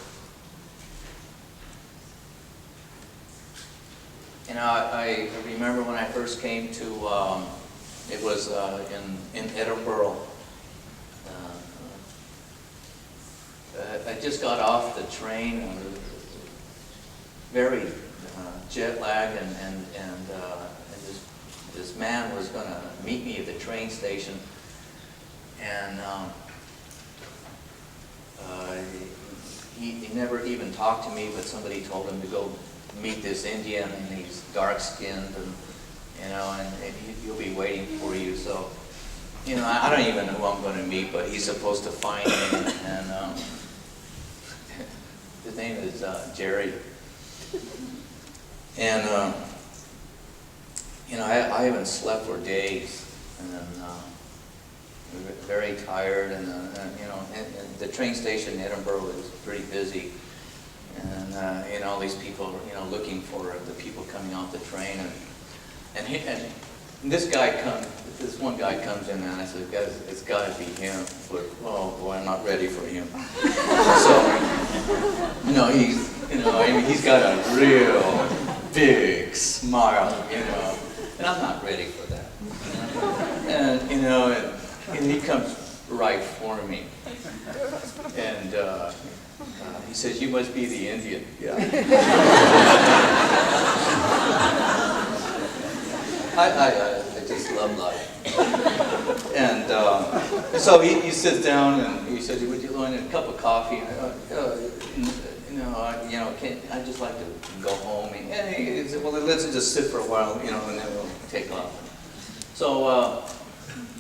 You know, I remember when I first came to, it was in Edinburgh. I just got off the train, very jet lag, and this man was going to meet me at the train station. And he never even talked to me, but somebody told him to go meet this Indian, and he's dark-skinned, and he'll be waiting for you. So, I don't even know who I'm going to meet, but he's supposed to find me, and his name is Jerry. And I haven't slept for days, and very tired, and the train station in Edinburgh was pretty busy, and all these people, looking for the people coming off the train, and this one guy comes in, and I said, "Guys, it's got to be him," but oh boy, I'm not ready for him. So, he's got a real big smile, and I'm not ready for that. And he comes right for me, and he says, "You must be the Indian." Yeah. I just love life. And so he sits down and he says, "Would you like a cup of coffee?" I'd just like to go home. And he said, "Well, let's just sit for a while, and then we'll take off." So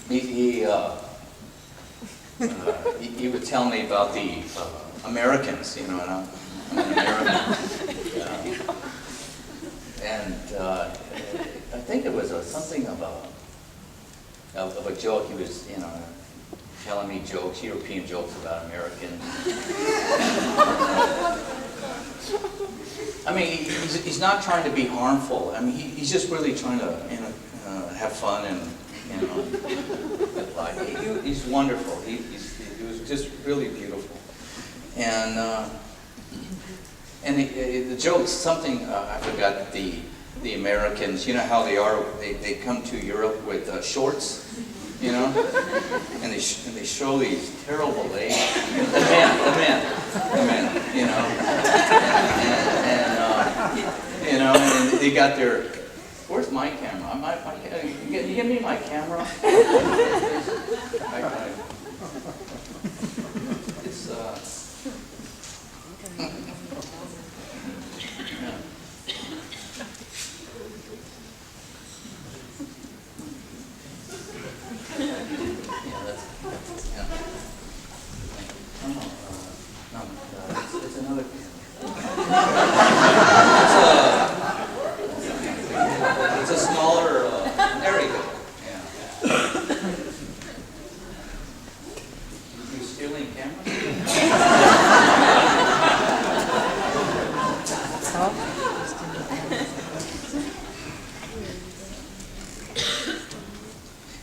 he would tell me about the Americans, and I'm an American. And I think it was something of a joke. He was, telling me jokes, European jokes about Americans. I mean, he's not trying to be harmful. I mean, he's just really trying to, have fun and, life. He's wonderful. He was just really beautiful. And the joke's something, I forgot, the Americans, how they are, they come to Europe with shorts, and they show these terrible legs. The men, and they got their, where's my camera? You give me my camera? It's, it's another camera. It's a smaller, there we go. Yeah. You stealing cameras?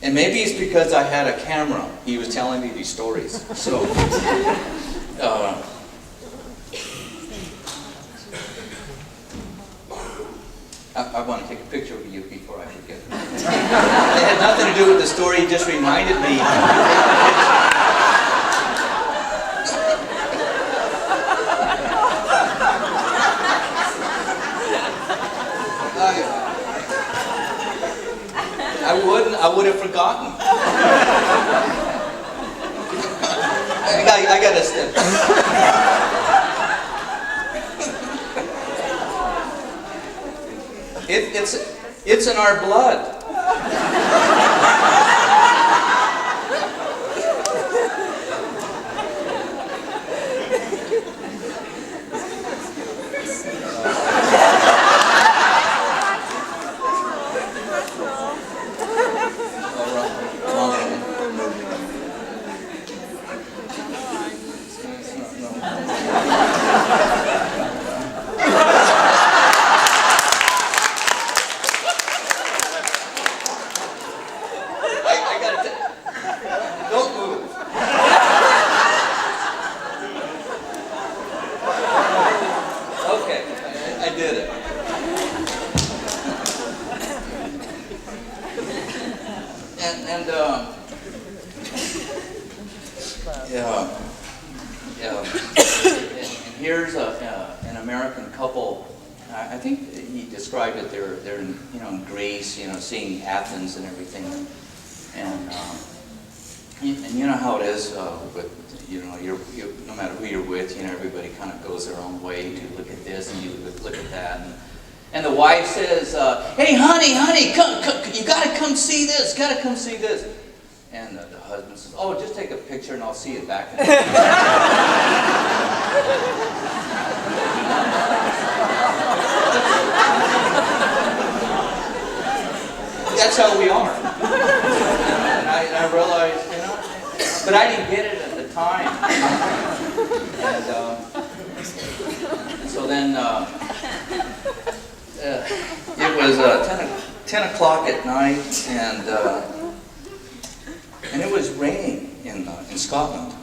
And maybe it's because I had a camera. He was telling me these stories. So, I want to take a picture of you before I forget. It had nothing to do with the story. It just reminded me. I would have forgotten. I gotta step. It's in our blood. Don't move. Okay, I did it. And here's an American couple. I think he described it. They're in Greece, seeing Athens and everything. And And you know how it is with, no matter who you're with, everybody kind of goes their own way. You look at this and you look at that. And the wife says, hey, honey, come, you got to come see this, And the husband says, oh, just take a picture and I'll see it back. That's how we are. And I realized, but I didn't get it at the time. And so then it was 10 o'clock at night, and it was raining in Scotland.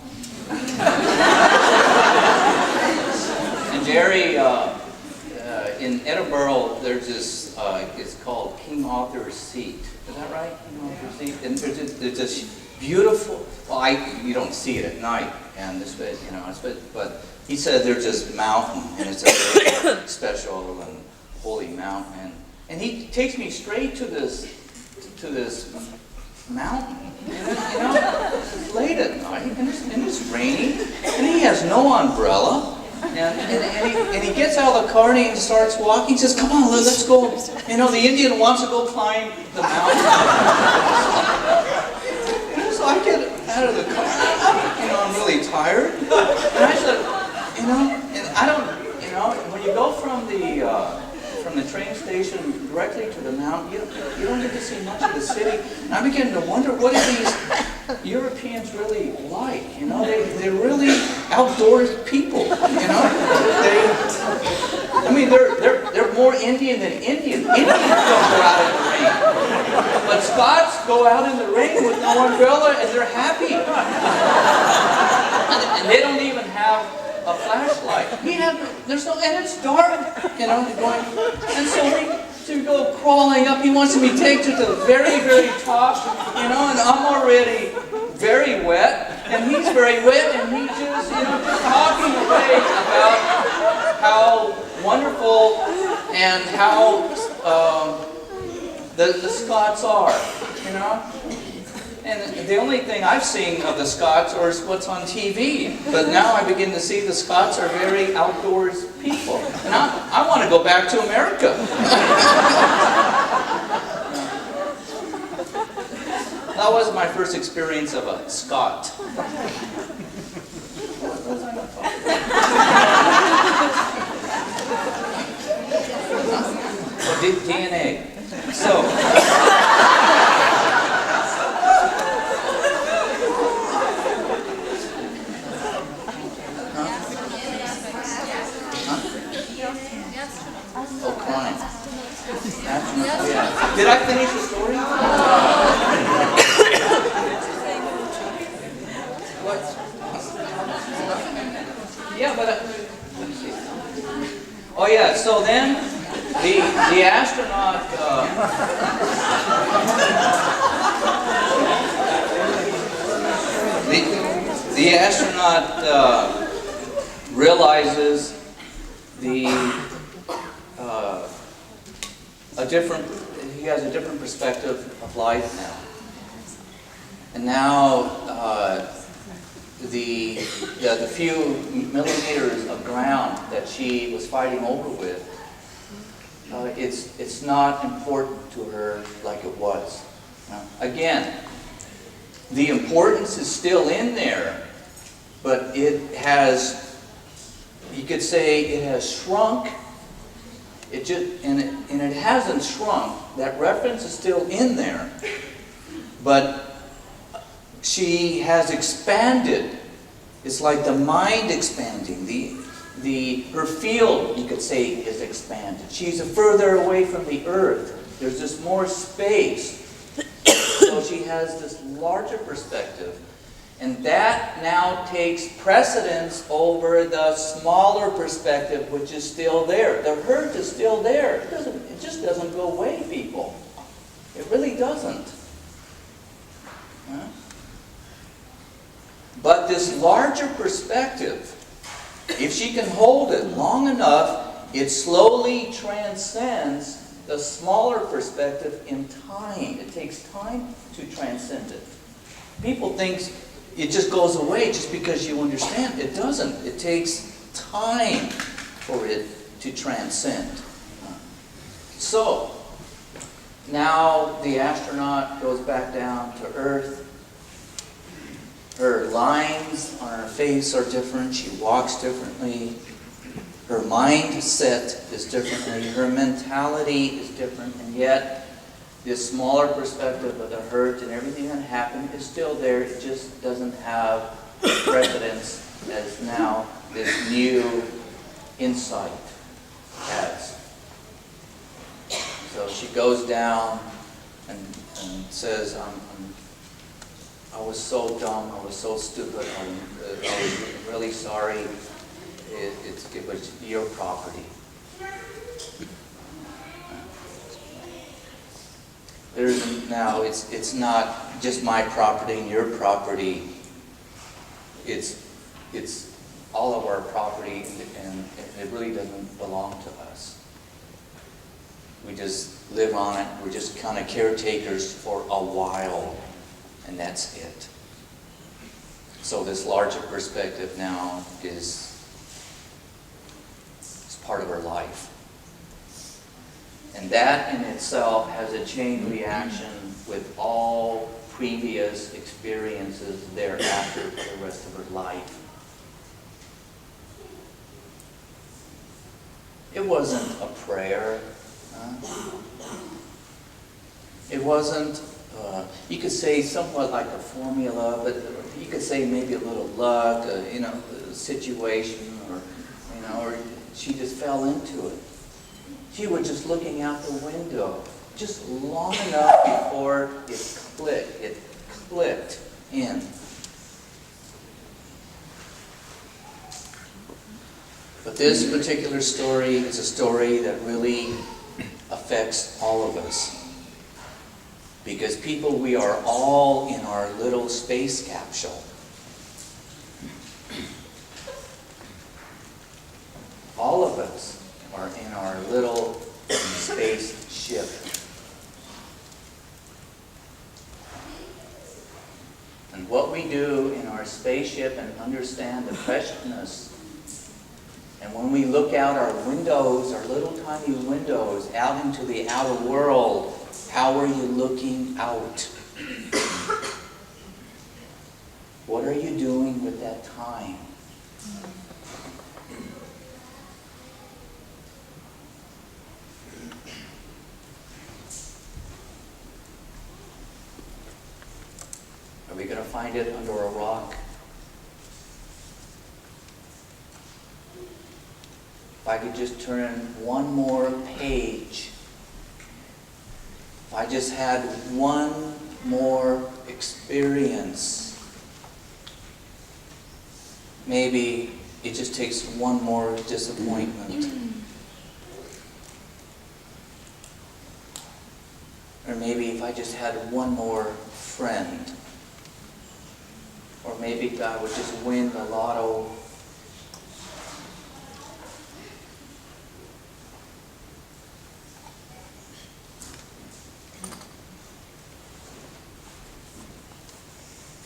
And Jerry, in Edinburgh, there's this, it's called King Arthur's Seat. Is that right? King Arthur's Seat? And there's this beautiful, well, you don't see it at night, and but he said there's this mountain, and it's a very special and holy mountain. And he takes me straight to this mountain. It's late at night, and it's raining, and he has no umbrella. And he gets out of the car and he starts walking. He says, come on, let's go. The Indian wants to go climb the mountain. So I get out of the car. I'm really tired. And I said, and I don't, when you go from the train station directly to the mountain, you don't get to see much of the city. And I began to wonder, what are these Europeans really like? They're really outdoors people. They're more Indian than Indian. Indians don't go out in the rain, but Scots go out in the rain with no umbrella, and they're happy. And they don't even have a flashlight. There's no, and it's dark, and so we go crawling up. He wants me to take to the very, very top, and I'm already very wet, and he's very wet, and he's just talking away about how wonderful and how the Scots are, And the only thing I've seen of the Scots is what's on TV. But now I begin to see the Scots are very outdoors people. And I want to go back to America. That was my first experience of a Scot. DNA. So... Oh, crime. Yeah. Did I finish the story? What? Yeah, but let me see. Oh yeah. So then the astronaut. The astronaut realizes he has a different perspective of life now. And now the few millimeters of ground that she was fighting over with, it's not important to her like it was. Again, the importance is still in there, but it has, you could say, it has shrunk. It hasn't shrunk. That reference is still in there, but she has expanded. It's like the mind expanding. Her field, you could say, is expanded. She's further away from the earth. There's just more space. So she has this larger perspective. And that now takes precedence over the smaller perspective, which is still there. The hurt is still there. It just doesn't go away, people. It really doesn't. But this larger perspective, if she can hold it long enough, it slowly transcends the smaller perspective in time. It takes time to transcend it. People think it just goes away just because you understand. It doesn't. It takes time for it to transcend. So, now the astronaut goes back down to Earth. Her lines on her face are different. She walks differently. Her mindset is differently. Her mentality is different. And yet, this smaller perspective of the hurt and everything that happened is still there. It just doesn't have precedence as now this new insight has. So she goes down and says, I was so dumb, I was so stupid, I was really sorry. It was your property. Now, it's not just my property and your property. It's all of our property, and it really doesn't belong to us. We just live on it. We're just kind of caretakers for a while, and that's it. So this larger perspective now is part of our life. And that in itself has a chain reaction with all previous experiences thereafter for the rest of her life. It wasn't a prayer. It wasn't, you could say somewhat like a formula, but you could say maybe a little luck, situation, or she just fell into it. She was just looking out the window, just long enough before it clicked in. But this particular story is a story that really affects all of us. Because people, we are all in our little space capsule. All of us are in our little space ship. And what we do in our spaceship and understand the preciousness, and when we look out our windows, our little tiny windows, out into the outer world, how are you looking out? What are you doing with that time? Are we going to find it under a rock? If I could just turn one more page, if I just had one more experience, maybe it just takes one more disappointment. Or maybe if I just had one more friend. Or maybe I would just win the lotto.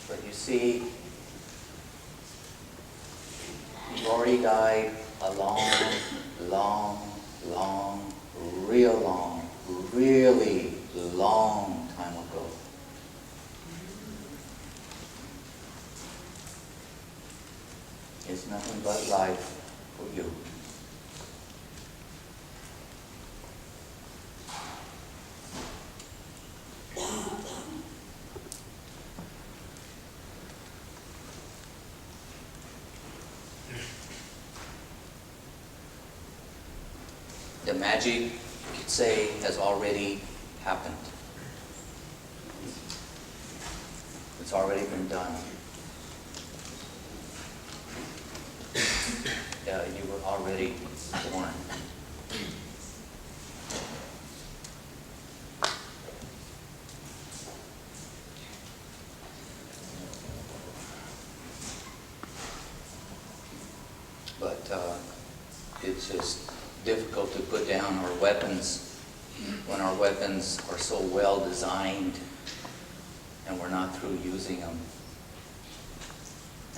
But you see, you've already died a long, really long time ago. It's nothing but life for you. The magic, you could say, has already happened. It's already been done. You were already born. But it's just difficult to put down our weapons when our weapons are so well designed and we're not through using them.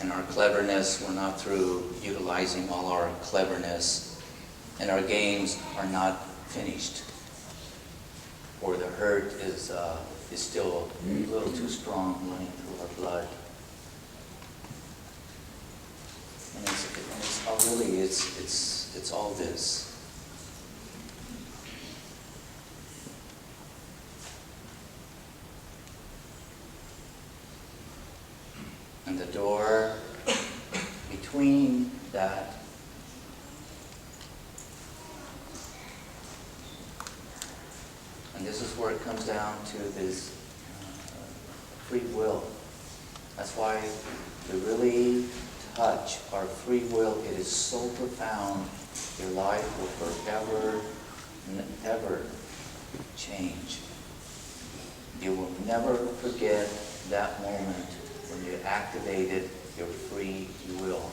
And our cleverness, we're not through utilizing all our cleverness, and our games are not finished. Or the hurt is still a little too strong running through our blood. And it's all really, it's all this. And the door between that and this is where it comes down to this free will. That's why to really touch our free will, it is so profound. Your life will forever, ever change. You will never forget that moment when you activated your free will.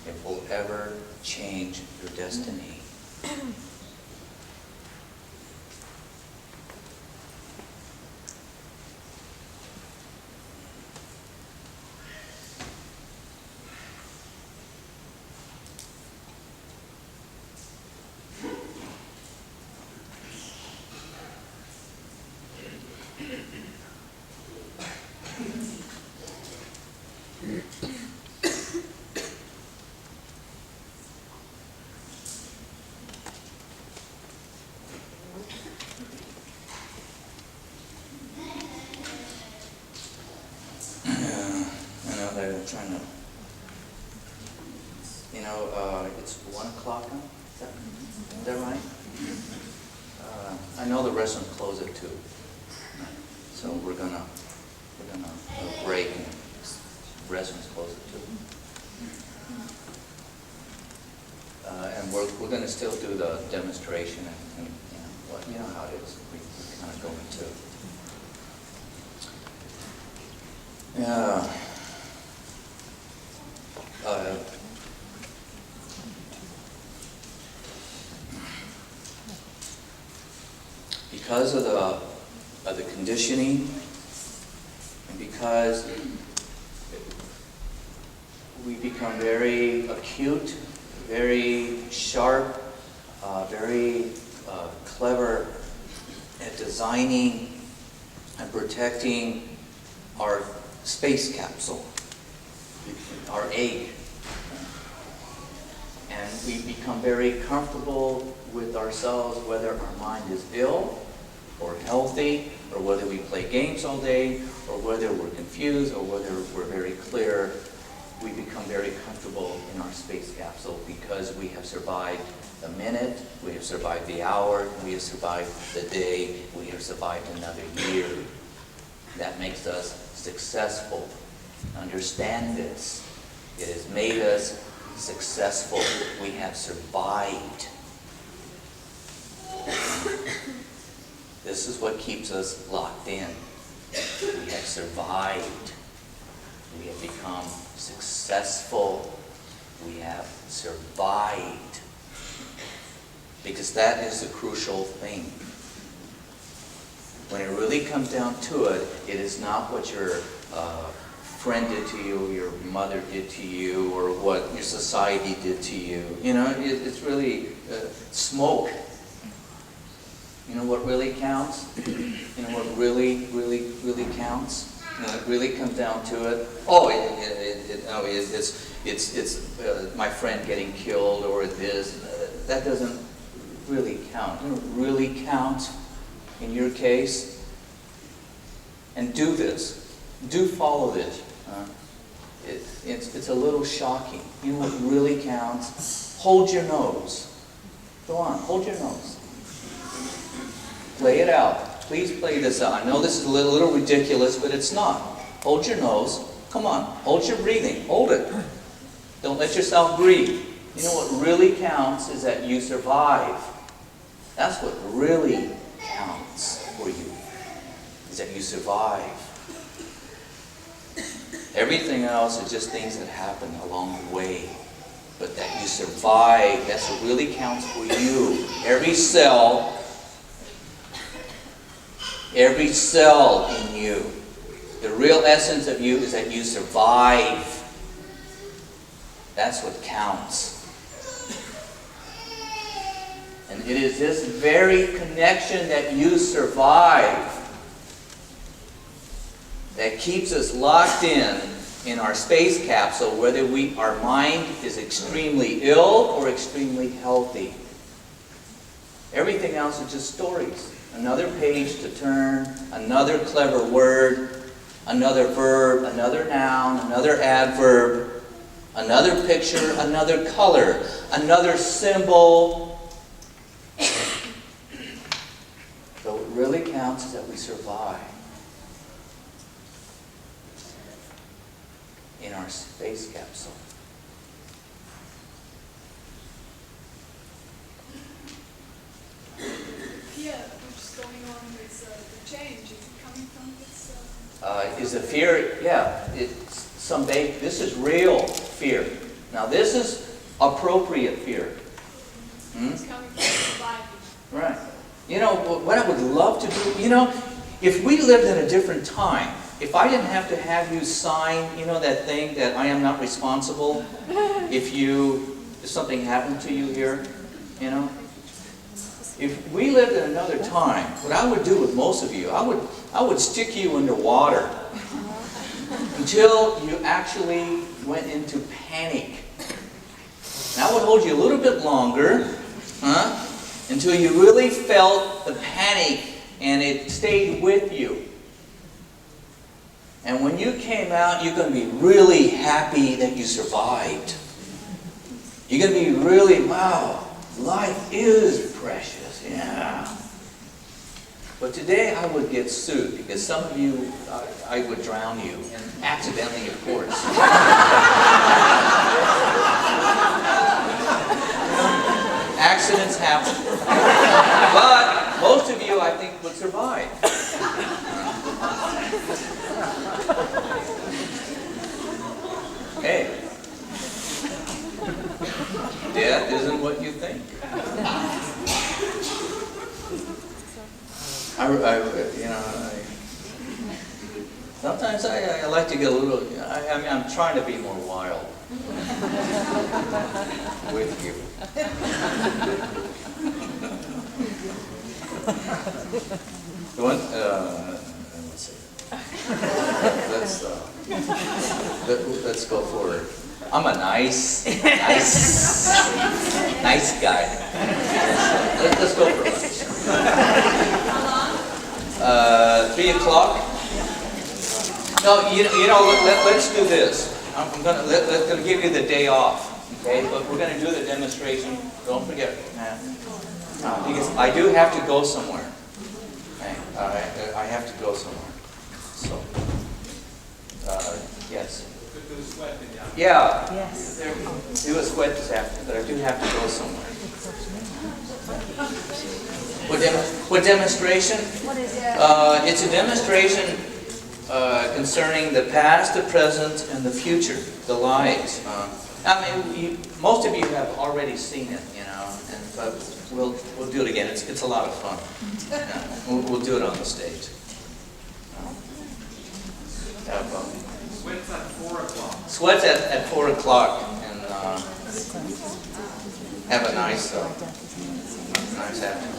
It will ever change your destiny. I'm trying to, it's 1 o'clock now? Is that right? I know the restaurant closed at 2. So we're gonna break and restaurants close at 2. And we're gonna still do the demonstration and you know how it is. We kind of go into yeah. Because of the conditioning, and because we become very acute, very sharp, very clever at designing and protecting our space capsule, our egg. And we become very comfortable with ourselves, whether our mind is ill or healthy, or whether we play games all day, or whether we're confused, or whether we're very clear. We become very comfortable in our space capsule because we have survived the minute, we have survived the hour, we have survived the day, we have survived another year. That makes us successful. Understand this. It has made us successful. We have survived. This is what keeps us locked in. We have survived. We have become successful. We have survived. Because that is the crucial thing. When it really comes down to it, it is not what your friend did to you, your mother did to you, or what your society did to you. It's really smoke. You know what really counts? You know what really counts? It really comes down to it. It's my friend getting killed, or this. That doesn't really count. You know what really counts in your case? And do this. Do follow this. It's a little shocking. You know what really counts? Hold your nose. Go on, hold your nose. Play it out. Please play this out. I know this is a little ridiculous, but it's not. Hold your nose. Come on. Hold your breathing. Hold it. Don't let yourself breathe. You know what really counts is that you survive. That's what really counts for you, is that you survive. Everything else is just things that happen along the way. But that you survive, that's what really counts for you. Every cell Every cell in you. The real essence of you is that you survive. That's what counts. And it is this very connection that you survive that keeps us locked in our space capsule, whether our mind is extremely ill or extremely healthy. Everything else is just stories. Another page to turn, another clever word, another verb, another noun, another adverb, another picture, another color, another symbol. So what really counts is that we survive in our space capsule. Fear which is going on with the change, is it coming from this? Is the fear? Yeah, this is real fear. Now this is appropriate fear. It's coming from surviving. Right. You know, what I would love to do, you know, if we lived in a different time, if I didn't have to have you sign, you know, that thing that I am not responsible if something happened to you here, you know. If we lived in another time, what I would do with most of you, I would stick you underwater until you actually went into panic. And I would hold you a little bit longer, until you really felt the panic and it stayed with you. And when you came out, you're going to be really happy that you survived. You're going to be really, wow, life is precious, yeah. But today I would get sued because some of you, I would drown you, and accidentally, of course. Accidents happen. But most of you, I think, would survive. Hey, death isn't what you think. Sometimes I like to get a little. I mean, I'm trying to be more wild with you. Let's see. Let's go for it. I'm a nice guy. Let's go for lunch. 3 o'clock. No, you know. Let's do this. I'm gonna give you the day off. Okay, but we're gonna do the demonstration. Don't forget, because I do have to go somewhere. Okay, I have to go somewhere. So, yes. Do a sweat in the afternoon. Yeah. Yes. Do a sweat this afternoon, but I do have to go somewhere. What demonstration? What is it? It's a demonstration concerning the past, the present, and the future, the lives. I mean, most of you have already seen it, you know, but we'll do it again. It's a lot of fun. Yeah, we'll do it on the stage. Sweat's at 4 o'clock. Sweats at 4 o'clock, and have a nice afternoon.